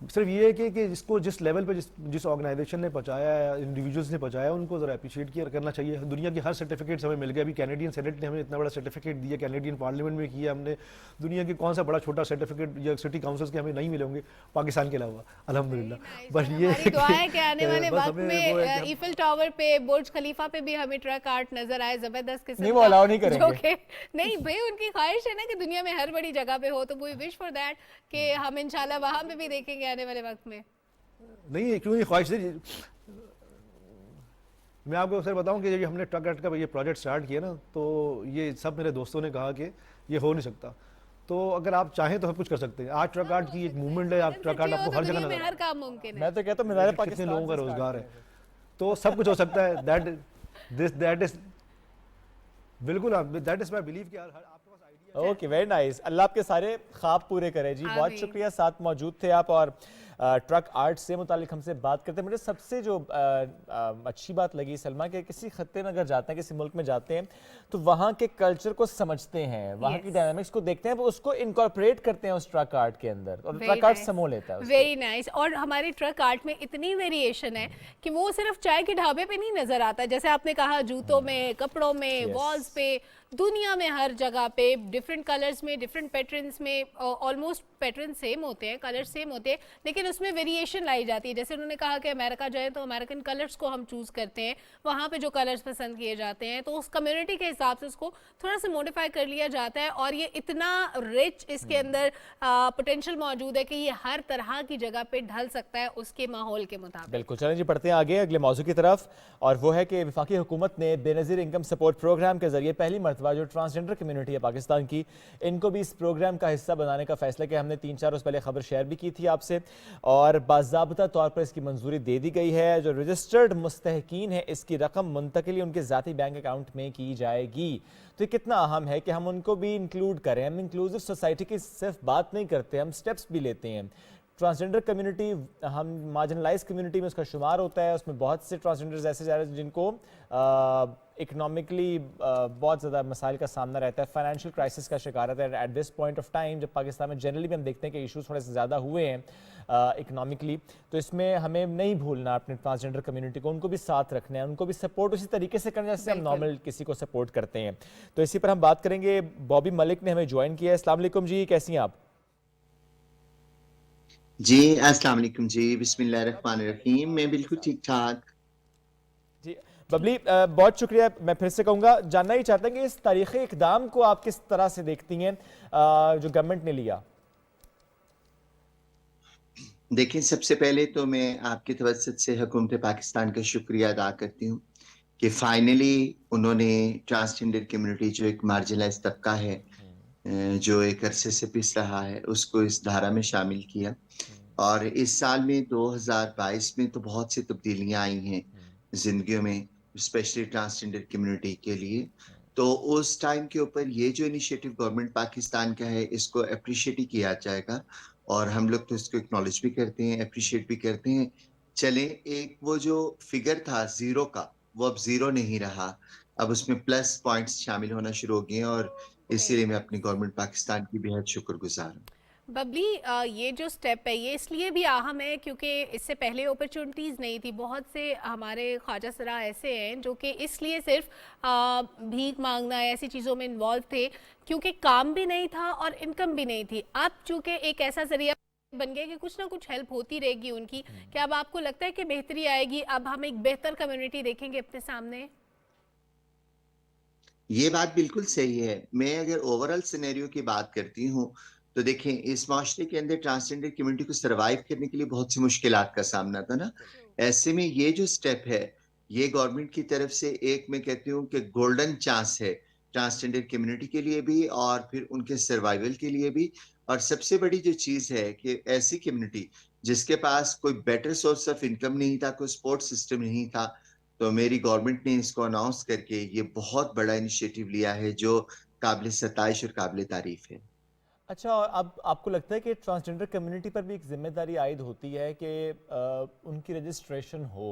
सिर्फ ये है कि इसको जिस लेवल पे जिस ऑर्गेनाइजेशन ने पहुंचाया है, इंडिविजुअल्स ने पहुंचाया, उनको ज़रा अप्रिशिएट किया करना चाहिए। दुनिया की हर सर्टिफिकेट्स हमें मिल गया। अभी कैनेडियन सेनेट ने हमें इतना बड़ा सर्टिफिकेट दिया, कैनेडियन पार्लियामेंट में किया हमने। दुनिया के कौन सा बड़ा छोटा सर्टिफिकेट या सिटी काउंसिल्स के हमें नहीं मिले होंगे पाकिस्तान के अलावा, अल्हम्दुलिल्लाह। बस ये दुआ है कि आने वाले वक्त में ईफिल टावर पे, बुर्ज खलीफा पे भी हमें ट्रक आर्ट नजर आए जबरदस्त किस्म नहीं, वो अलाउ नहीं करेंगे। नहीं भाई, उनकी ख्वाहिश है ना कि दुनिया में हर बड़ी जगह पे हो, तो वी विश फॉर दैट कि हम इंशाल्लाह वहां पे भी देखेंगे आने वाले वक्त में। नहीं, क्यों ये ख्वाहिश है? मैं आपको सर बताऊं कि जब हमने ट्रक आर्ट का ये प्रोजेक्ट स्टार्ट किया ना, तो ये सब मेरे दोस्तों ने कहा कि ये हो नहीं सकता, तो अगर आप चाहें तो सब कुछ कर सकते हैं। आज ट्रक आर्ट की एक मूवमेंट है, आप ट्रक आर्ट आपको हर जगह नजर हर काम मुमकिन है। मैं तो कहता हूँ मीनार कितने पाकिस्तान लोगों का से रोजगार start है, तो सब कुछ हो सकता है। दैट इज बिल्कुल, दैट इज माई बिलीव कि आपके पास आइडिया। Okay, very nice. अल्लाह आपके सारे ख्वाब पूरे करे जी। बहुत शुक्रिया, साथ मौजूद थे आप और ट्रक आर्ट से मुतालिक हमसे बात करते हैं। मुझे सबसे जो अच्छी बात लगी सलमा, कि किसी खत्ते में अगर जाते हैं, किसी मुल्क में जाते हैं, तो वहाँ के कल्चर को समझते हैं, वहाँ की डायनामिक्स को देखते हैं, वो उसको इनकॉर्पोरेट करते हैं उस ट्रक आर्ट के अंदर, और ट्रक आर्ट समो लेता है। Very nice. और हमारे ट्रक आर्ट में इतनी वेरिएशन है कि वो सिर्फ चाय के ढाबे पे नहीं नजर आता, जैसे आपने कहा जूतों में, कपड़ों में, वॉल्स पे, दुनिया में हर जगह पे डिफरेंट कलर्स में, डिफरेंट पैटर्न्स में, ऑलमोस्ट पैटर्न सेम होते हैं, कलर सेम होते हैं, लेकिन उसमें वेरिएशन लाई जाती है। जैसे उन्होंने कहा कि अमेरिका जाए तो अमेरिकन कलर्स को हम चूज करते हैं, वहाँ पे जो कलर्स पसंद किए जाते हैं, तो उस कम्युनिटी के हिसाब से उसको थोड़ा सा मॉडिफाई कर लिया जाता है। और ये इतना रिच इसके अंदर पोटेंशियल मौजूद है कि ये हर तरह की जगह पे ढल सकता है उसके माहौल के मुताबिक। बिल्कुल, चलें जी, बढ़ते हैं आगे अगले मौजू की तरफ, और वो है कि वफाकी हुकूमत ने बेनज़ीर इनकम सपोर्ट प्रोग्राम के जरिए पहली मरतबा जो ट्रांसजेंडर कम्युनिटी है पाकिस्तान की, इनको भी इस प्रोग्राम का हिस्सा बनाने का फैसला किया। हमने 3-4 रोज़ पहले खबर शेयर भी की थी आपसे, और बाज़ाब्ता तौर पर इसकी मंजूरी दे दी गई है। जो रजिस्टर्ड मुस्तहकीन है, इसकी रकम मुंतकिली उनके ज़ाती बैंक अकाउंट में की जाएगी। तो ये कितना अहम है कि हम उनको भी इंक्लूड करें। हम इंक्लूसिव सोसाइटी की सिर्फ बात नहीं करते, हम स्टेप्स भी लेते हैं। ट्रांसजेंडर कम्युनिटी, हम मार्जिनलाइज कम्युनिटी में उसका शुमार होता है। उसमें बहुत से ट्रांसजेंडर्स ऐसे जा रहे हैं जिनको इकनॉमिकली बहुत ज़्यादा मसाइल का सामना रहता है, फाइनेंशियल क्राइसिस का शिकार रहता है at this point of time, जब पाकिस्तान में जनरली भी हम देखते हैं कि इशूज़ थोड़े से ज़्यादा हुए हैं इकनॉमिकली। तो इसमें हमें नहीं भूलना अपने ट्रांसजेंडर कम्युनिटी को, उनको भी साथ रखना है, उनको भी सपोर्ट उसी तरीके से करना जैसे हम नॉर्मल किसी को सपोर्ट करते हैं। तो इसी पर हम बात करेंगे। बॉबी मलिक ने हमें ज्वाइन किया है। अस्सलाम वालेकुम जी, कैसी हैं आप? जी अस्सलाम वालेकुम जी, बिस्मिल्लाहिर्रहमानिर्रहीम, मैं बिल्कुल ठीक ठाक जी। बबली, बहुत शुक्रिया। मैं फिर से कहूँगा, जानना ही चाहते हैं कि इस तारीख़ी इक़दाम को आप किस तरह से देखती हैं जो गवर्नमेंट ने लिया? देखिए, सबसे पहले तो मैं आपकी तवज्जुह से हुकूमत पाकिस्तान का शुक्रिया अदा करती हूँ कि फाइनली उन्होंने ट्रांसजेंडर कम्युनिटी, जो एक मार्जिनलाइज तबका है, जो एक अरसे से पिस रहा है, उसको इस धारा में शामिल किया। और इस साल में 2022 में तो बहुत सी तब्दीलियां आई हैं जिंदगियों में, स्पेशली ट्रांसजेंडर कम्युनिटी के लिए। तो उस टाइम के ऊपर ये जो इनिशिएटिव गवर्नमेंट पाकिस्तान का है, इसको अप्रिशिएट ही किया जाएगा, और हम लोग तो इसको एक्नॉलेज भी करते हैं, अप्रिशिएट भी करते हैं। चले, एक वो जो फिगर था जीरो का, वो अब जीरो नहीं रहा, अब उसमें प्लस पॉइंट्स शामिल होना शुरू हो गए हैं, और इसीलिए मैं अपनी गवर्नमेंट पाकिस्तान की बेहद शुक्रगुजार हूँ। बबली, ये जो स्टेप है ये इसलिए भी अहम है क्योंकि इससे पहले अपॉर्चुनिटीज़ नहीं थी। बहुत से हमारे ख्वाजा सरा ऐसे हैं जो कि इसलिए सिर्फ भीख मांगना ऐसी चीज़ों में इन्वॉल्व थे क्योंकि काम भी नहीं था और इनकम भी नहीं थी। अब चूँकि एक ऐसा जरिया बन गया कि कुछ ना कुछ हेल्प होती रहेगी उनकी, क्या अब आपको लगता है कि बेहतरी आएगी, अब हम एक बेहतर कम्युनिटी देखेंगे अपने सामने? ये बात बिल्कुल सही है। मैं अगर ओवरऑल सिनेरियो की बात करती हूँ, तो देखें, इस माशरे के अंदर ट्रांसजेंडर कम्युनिटी को सरवाइव करने के लिए बहुत सी मुश्किलात का सामना था ना। ऐसे में ये जो स्टेप है, ये गवर्नमेंट की तरफ से एक, मैं कहती हूँ कि गोल्डन चांस है ट्रांसजेंडर कम्युनिटी के लिए भी और फिर उनके सर्वाइवल के लिए भी। और सबसे बड़ी जो चीज है कि ऐसी कम्युनिटी जिसके पास कोई बेटर सोर्स ऑफ इनकम नहीं था, कोई सपोर्ट सिस्टम नहीं था, तो मेरी गवर्नमेंट ने इसको अनाउंस करके ये बहुत बड़ा इनिशिएटिव लिया है, जो काबिल सताइश और काबिल तारीफ है। अच्छा, और अब आपको लगता है कि ट्रांसजेंडर कम्युनिटी पर भी एक जिम्मेदारी आयद होती है कि उनकी रजिस्ट्रेशन हो,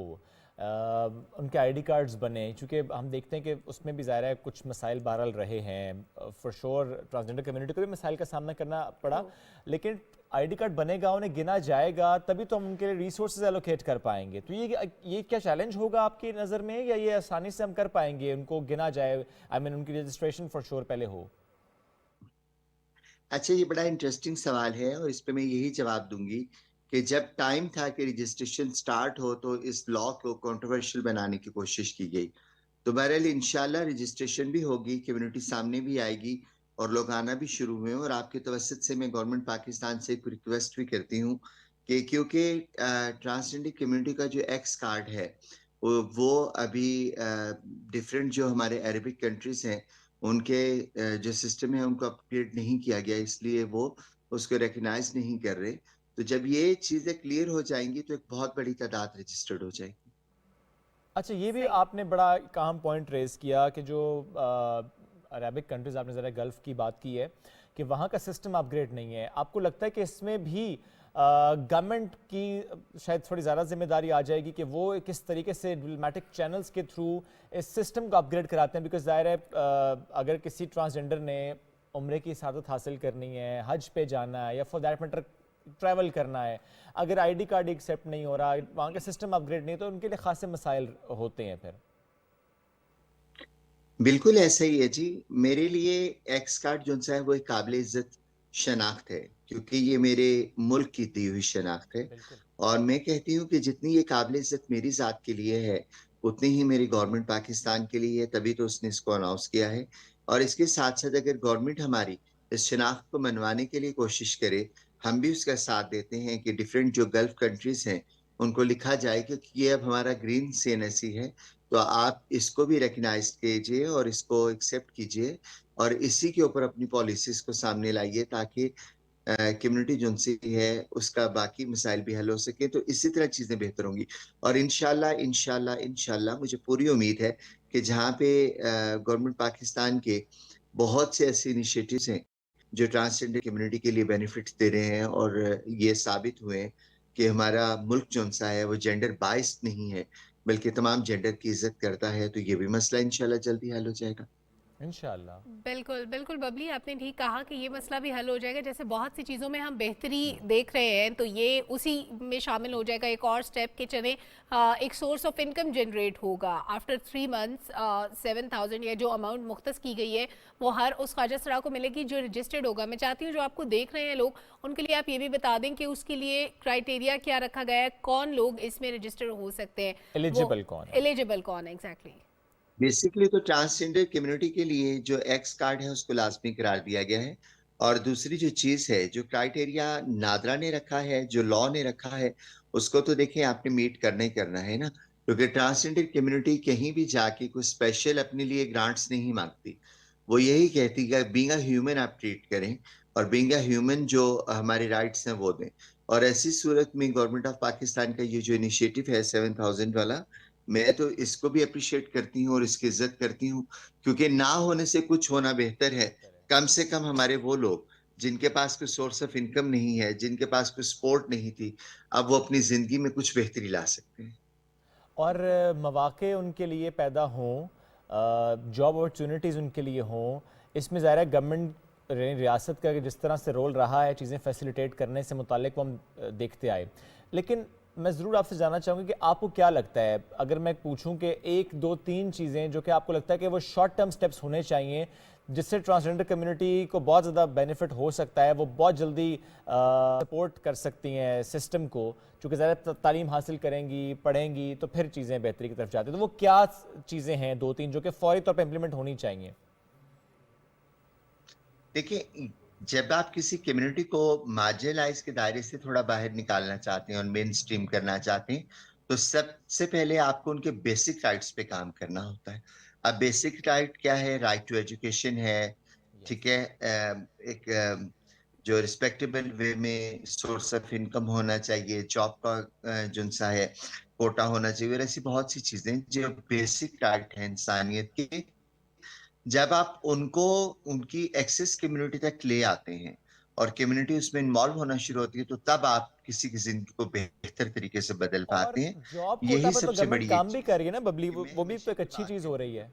उनके आईडी कार्ड्स बने, क्योंकि हम देखते हैं कि उसमें भी ज़ाहिर है कुछ मसाइल बहरहाल रहे हैं। फॉर श्योर ट्रांसजेंडर कम्युनिटी को भी मसाइल का सामना करना पड़ा, लेकिन आईडी कार्ड बनेगा, उन्हें गिना जाएगा, तभी तो हम उनके लिए रिसोर्सेज एलोकेट कर पाएंगे। तो ये क्या चैलेंज होगा आपकी नज़र में, या ये आसानी से हम कर पाएंगे, उनको गिना जाए, आई मीन उनकी रजिस्ट्रेशन फॉर श्योर पहले हो? अच्छा, ये बड़ा इंटरेस्टिंग सवाल है, और इस पे मैं यही जवाब दूंगी कि जब टाइम था कि रजिस्ट्रेशन स्टार्ट हो, तो इस लॉ को कंट्रोवर्शियल बनाने की कोशिश की गई। तो बहरहाल इंशाल्लाह रजिस्ट्रेशन भी होगी, कम्युनिटी सामने भी आएगी, और लोग आना भी शुरू हुए। और आपके तवज्जुह से मैं गवर्नमेंट पाकिस्तान से एक रिक्वेस्ट भी करती हूँ कि क्योंकि ट्रांसजेंडर कम्युनिटी का जो एक्स कार्ड है, वो अभी डिफरेंट जो हमारे अरबिक कंट्रीज हैं उनके जो सिस्टम है उनको अपग्रेड नहीं किया गया, इसलिए वो उसको रिकग्नाइज नहीं कर रहे। तो जब ये चीज़ें क्लियर हो जाएंगी तो एक बहुत बड़ी तादाद रजिस्टर्ड हो जाएगी। अच्छा, ये भी आपने बड़ा एक अहम पॉइंट रेज किया कि जो अरबिक कंट्रीज़, आपने ज़रा गल्फ़ की बात की है कि वहाँ का सिस्टम अपग्रेड नहीं है। आपको लगता है कि इसमें भी गवर्नमेंट की शायद थोड़ी ज़्यादा जिम्मेदारी आ जाएगी कि वो किस तरीके से डिप्लोमेटिक चैनल्स के थ्रू इस सिस्टम को अपग्रेड कराते हैं? बिकॉज ज़ाहिर है अगर किसी ट्रांसजेंडर ने उम्रे की सादत हासिल करनी है, हज पे जाना है, या फॉर दैट मैटर ट्रैवल करना है, अगर आईडी कार्ड एक्सेप्ट नहीं हो रहा, वहाँ का सिस्टम अपग्रेड नहीं, तो उनके लिए खासे मसाइल होते हैं फिर। बिल्कुल ऐसा ही है जी। मेरे लिए एक्स कार्ड जो है वो एक काबिल इज्जत शनाख्त है, क्योंकि ये मेरे मुल्क की दी हुई शनाख्त है। और मैं कहती हूँ कि जितनी ये काबिल इज्जत मेरी ज़ात के लिए है उतनी ही मेरी गवर्नमेंट पाकिस्तान के लिए है, तभी तो उसने इसको अनाउंस किया है। और इसके साथ साथ अगर गवर्नमेंट हमारी इस शनाख्त को मनवाने के लिए कोशिश करे, हम भी उसका साथ देते हैं कि डिफरेंट जो गल्फ कंट्रीज हैं उनको लिखा जाए कि ये अब हमारा ग्रीन सीएनएससी है, तो आप इसको भी रिकग्नाइज कीजिए और इसको एक्सेप्ट कीजिए और इसी के ऊपर अपनी पॉलिसीज को सामने लाइए, ताकि कम्युनिटी जो सी है उसका बाकी मसाइल भी हल हो सके। तो इसी तरह चीज़ें बेहतर होंगी। और इंशाल्लाह इंशाल्लाह इंशाल्लाह मुझे पूरी उम्मीद है कि जहाँ पे गवर्नमेंट पाकिस्तान के बहुत से ऐसे इनिशिएटिव्स हैं जो ट्रांसजेंडर कम्युनिटी के लिए बेनिफिट्स दे रहे हैं और ये साबित हुए हैं कि हमारा मुल्क जो सा है वो जेंडर बाइस्ड नहीं है, बल्कि तमाम जेंडर की इज्जत करता है, तो ये भी मसला इंशाल्लाह जल्दी हल हो जाएगा। इंशाल्लाह। बिल्कुल बिल्कुल बबली, आपने ठीक कहा कि ये मसला भी हल हो जाएगा। जैसे बहुत सी चीज़ों में हम बेहतरी देख रहे हैं, तो ये उसी में शामिल हो जाएगा। एक और स्टेप के चले, एक सोर्स ऑफ इनकम जनरेट होगा आफ्टर 3 मंथ्स। 7,000 या जो अमाउंट मुख्तस की गई है वो हर उस ख्वाजा सरा को मिलेगी जो रजिस्टर्ड होगा। मैं चाहती हूँ जो आपको देख रहे हैं लोग, उनके लिए आप ये भी बता दें कि उसके लिए क्राइटेरिया क्या रखा गया है, कौन लोग इसमें रजिस्टर हो सकते हैं, एलिजिबल कौन है, एलिजिबल कौन है एग्जैक्टली। बेसिकली तो ट्रांसजेंडर कम्युनिटी के लिए जो एक्स कार्ड है उसको लाजमी करार दिया गया है। और दूसरी जो चीज है, जो क्राइटेरिया नादरा ने रखा है, जो लॉ ने रखा है, उसको तो देखिए आपने मीट करना ही करना है ना, क्योंकि ट्रांसजेंडर कम्युनिटी कहीं भी जाके कोई स्पेशल अपने लिए ग्रांट्स नहीं मांगती। वो यही कहती है बीइंग अ ह्यूमन आप ट्रीट करें और बीइंग अ ह्यूमन जो हमारे राइट्स हैं वो दें। और ऐसी सूरत में गवर्नमेंट ऑफ पाकिस्तान का ये जो इनिशिएटिव है 7,000 वाला, मैं तो इसको भी अप्रिशिएट करती हूँ और इसकी इज्जत करती हूँ, क्योंकि ना होने से कुछ होना बेहतर है। कम से कम हमारे वो लोग जिनके पास कोई सोर्स ऑफ इनकम नहीं है, जिनके पास कोई सपोर्ट नहीं थी, अब वो अपनी जिंदगी में कुछ बेहतरी ला सकते हैं और मौक़े उनके लिए पैदा हों, जॉब अपॉर्चुनिटीज़ उनके लिए हों। इसमें ज़ाहिर है गवर्नमेंट रियासत का जिस तरह से रोल रहा है चीज़ें फैसिलिटेट करने से मुताल्लिक वो हम देखते आए। लेकिन मैं ज़रूर आपसे जानना चाहूँगी कि आपको क्या लगता है, अगर मैं पूछूं कि 1, 2, 3 चीज़ें जो कि आपको लगता है कि वो शॉर्ट टर्म स्टेप्स होने चाहिए जिससे ट्रांसजेंडर कम्युनिटी को बहुत ज़्यादा बेनिफिट हो सकता है, वो बहुत जल्दी सपोर्ट कर सकती हैं सिस्टम को, चूँकि ज़्यादा तालीम हासिल करेंगी, पढ़ेंगी, तो फिर चीज़ें बेहतरी की तरफ जाती हैं। तो वो क्या चीज़ें हैं 2-3 जो कि फौरी तौर पर इम्प्लीमेंट होनी चाहिए? देखिए, जब आप किसी कम्युनिटी को मार्जिनलाइज के दायरे से थोड़ा बाहर निकालना चाहते हैं और मेन स्ट्रीम करना चाहते हैं, तो सबसे पहले आपको उनके बेसिक राइट्स पे काम करना होता है। अब बेसिक राइट क्या है? राइट टू एजुकेशन है, ठीक है, एक जो रिस्पेक्टेबल वे में सोर्स ऑफ इनकम होना चाहिए, जॉब का जो सा है कोटा होना चाहिए, और ऐसी बहुत सी चीजें जो बेसिक राइट है इंसानियत के। जब आप उनको उनकी एक्सेस कम्युनिटी तक ले आते हैं और कम्युनिटी उसमें इन्वॉल्व होना शुरू होती है, तो तब आप किसी की जिंदगी को बेहतर तरीके से बदल पाते हैं। जॉब कोटा यही पर तो सबसे बड़ी गवर्नमेंट काम भी कर रही है ना बबली, वो भी तो एक अच्छी चीज़ हो रही है।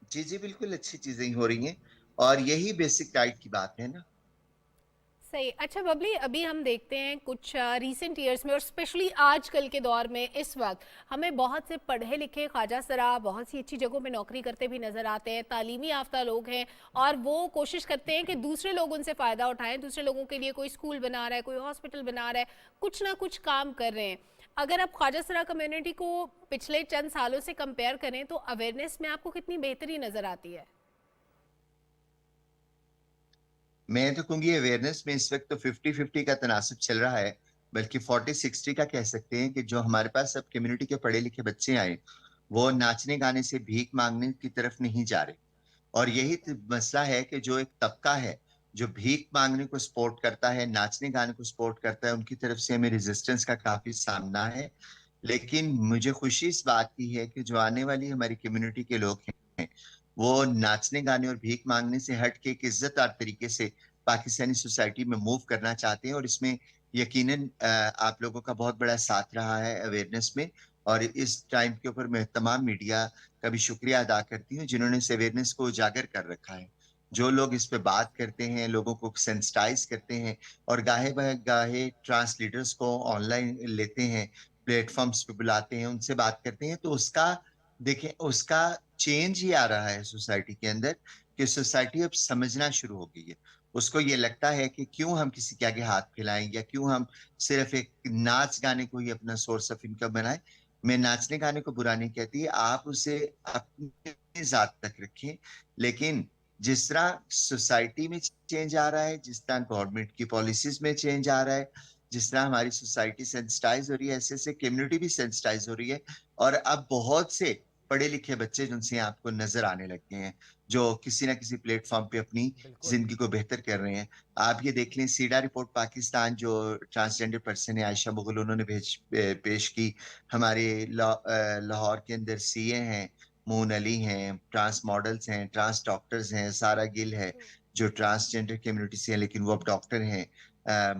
जी जी बिल्कुल अच्छी चीजें हो रही हैं और यही बेसिक राइट की बात है ना। सही। अच्छा बबली, अभी हम देखते हैं कुछ रीसेंट ईयर्स में और स्पेशली आजकल के दौर में इस वक्त हमें बहुत से पढ़े लिखे ख्वाजा सरा बहुत सी अच्छी जगहों में नौकरी करते भी नज़र आते हैं, तालीमी याफ्ता लोग हैं और वो कोशिश करते हैं कि दूसरे लोग उनसे फ़ायदा उठाएं, दूसरे लोगों के लिए कोई स्कूल बना रहा है, कोई हॉस्पिटल बना रहा है, कुछ ना कुछ काम कर रहे हैं। अगर आप ख्वाजा सरा कम्युनिटी को पिछले चंद सालों से कंपेयर करें तो अवेयरनेस में आपको कितनी बेहतरी नज़र आती है? मैं तो कहूँगी अवेयरनेस में इस वक्त तो 50-50 का तनासब चल रहा है। बल्कि 40-60 का कह सकते हैं कि जो हमारे पास सब कम्युनिटी के पढ़े लिखे बच्चे आए वो नाचने गाने से भीख मांगने की तरफ नहीं जा रहे। और यही मसला है कि जो एक तबका है जो भीख मांगने को सपोर्ट करता है, नाचने गाने को सपोर्ट करता है, उनकी तरफ से हमें रेजिस्टेंस का काफी सामना है। लेकिन मुझे खुशी इस बात की है कि जो आने वाली हमारी कम्युनिटी के लोग हैं वो नाचने गाने और भीख मांगने से हट के एक इज्जतदार तरीके से पाकिस्तानी सोसाइटी में मूव करना चाहते हैं। और इसमें यकीनन आप लोगों का बहुत बड़ा साथ रहा है अवेयरनेस में, और इस टाइम के ऊपर मैं तमाम मीडिया का भी शुक्रिया अदा करती हूँ जिन्होंने इस अवेयरनेस को उजागर कर रखा है। जो लोग इस पे बात करते हैं, लोगों को सेंसिटाइज करते हैं और गाहे ट्रांसलेटर्स को ऑनलाइन लेते हैं, प्लेटफॉर्म्स पे बुलाते हैं, उनसे बात करते हैं, तो उसका देखें उसका चेंज ही आ रहा है सोसाइटी के अंदर कि सोसाइटी अब समझना शुरू हो गई है। उसको ये लगता है कि क्यों हम किसी के आगे हाथ फैलाएं या क्यों हम सिर्फ एक नाच गाने को ही अपना सोर्स ऑफ इनकम बनाएं। मैं नाचने गाने को बुरा नहीं कहती, आप उसे अपनी जात तक रखें, लेकिन जिस तरह सोसाइटी में चेंज आ रहा है, जिस तरह गवर्नमेंट की पॉलिसीज में चेंज आ रहा है, जिस तरह हमारी सोसाइटी सेंसिटाइज हो रही है, ऐसे ऐसे कम्युनिटी भी सेंसिटाइज हो रही है। और अब बहुत से पढ़े लिखे बच्चे जिनसे आपको नजर आने लग गए हैं जो किसी ना किसी प्लेटफॉर्म पे अपनी जिंदगी को बेहतर कर रहे हैं। आप ये देख लें, सीडा रिपोर्ट पाकिस्तान जो ट्रांसजेंडर पर्सन है आयशा मुगल, उन्होंने पेश की। हमारे लाहौर के अंदर सीए हैं, मून अली हैं, ट्रांस मॉडल्स हैं, ट्रांस डॉक्टर्स हैं, सारा गिल है जो ट्रांसजेंडर कम्युनिटी से है लेकिन वो अब डॉक्टर हैं,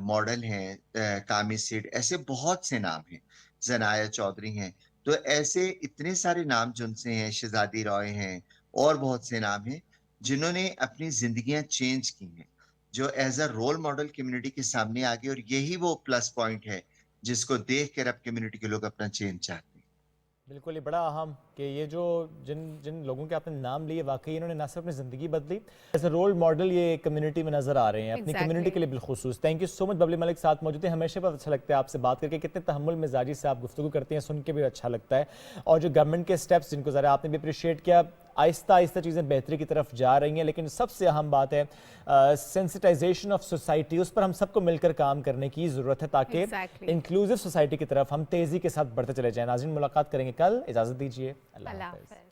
मॉडल हैं, कामी सिड, ऐसे बहुत से नाम हैं, जनाया चौधरी हैं। तो ऐसे इतने सारे नाम जिनसे हैं, शहजादी रॉय हैं और बहुत से नाम हैं जिन्होंने अपनी जिंदगियां चेंज की हैं, जो as a role model community के सामने आ गए। और यही वो प्लस पॉइंट है जिसको देख कर अब कम्युनिटी के लोग अपना चेंज चाहते हैं। बिल्कुल, ये बड़ा अहम कि ये जो जिन लोगों के आपने नाम लिए वाकई इन्होंने न सिर्फ अपनी ज़िंदगी बदली, एज अ रोल मॉडल ये कम्युनिटी में नज़र आ रहे हैं, अपनी कम्युनिटी के लिए बिलखुसूस। Thank you so much. Babli Malik साथ मौजूद है। हमेशा बहुत अच्छा लगता है आपसे बात करके, कितने तहम्मुल मिजाजी से आप गुफ्तगू करते हैं, सुन के भी अच्छा लगता है। और जो गवर्नमेंट के स्टेप्स जिनको ज़रा आपने भी अप्रिशिएट किया, आहिस्ता आहिस्ता चीज़ें बेहतरी की तरफ जा रही हैं, लेकिन सबसे अहम बात है सेंसिटाइजेशन ऑफ सोसाइटी। उस पर हम सबको मिलकर काम करने की ज़रूरत है ताकि इंक्लूसिव सोसाइटी की तरफ हम तेज़ी के साथ बढ़ते चले जाएं। नाज़रीन, मुलाकात करेंगे कल, इजाज़त दीजिए, अल्लाह हाफ़िज़।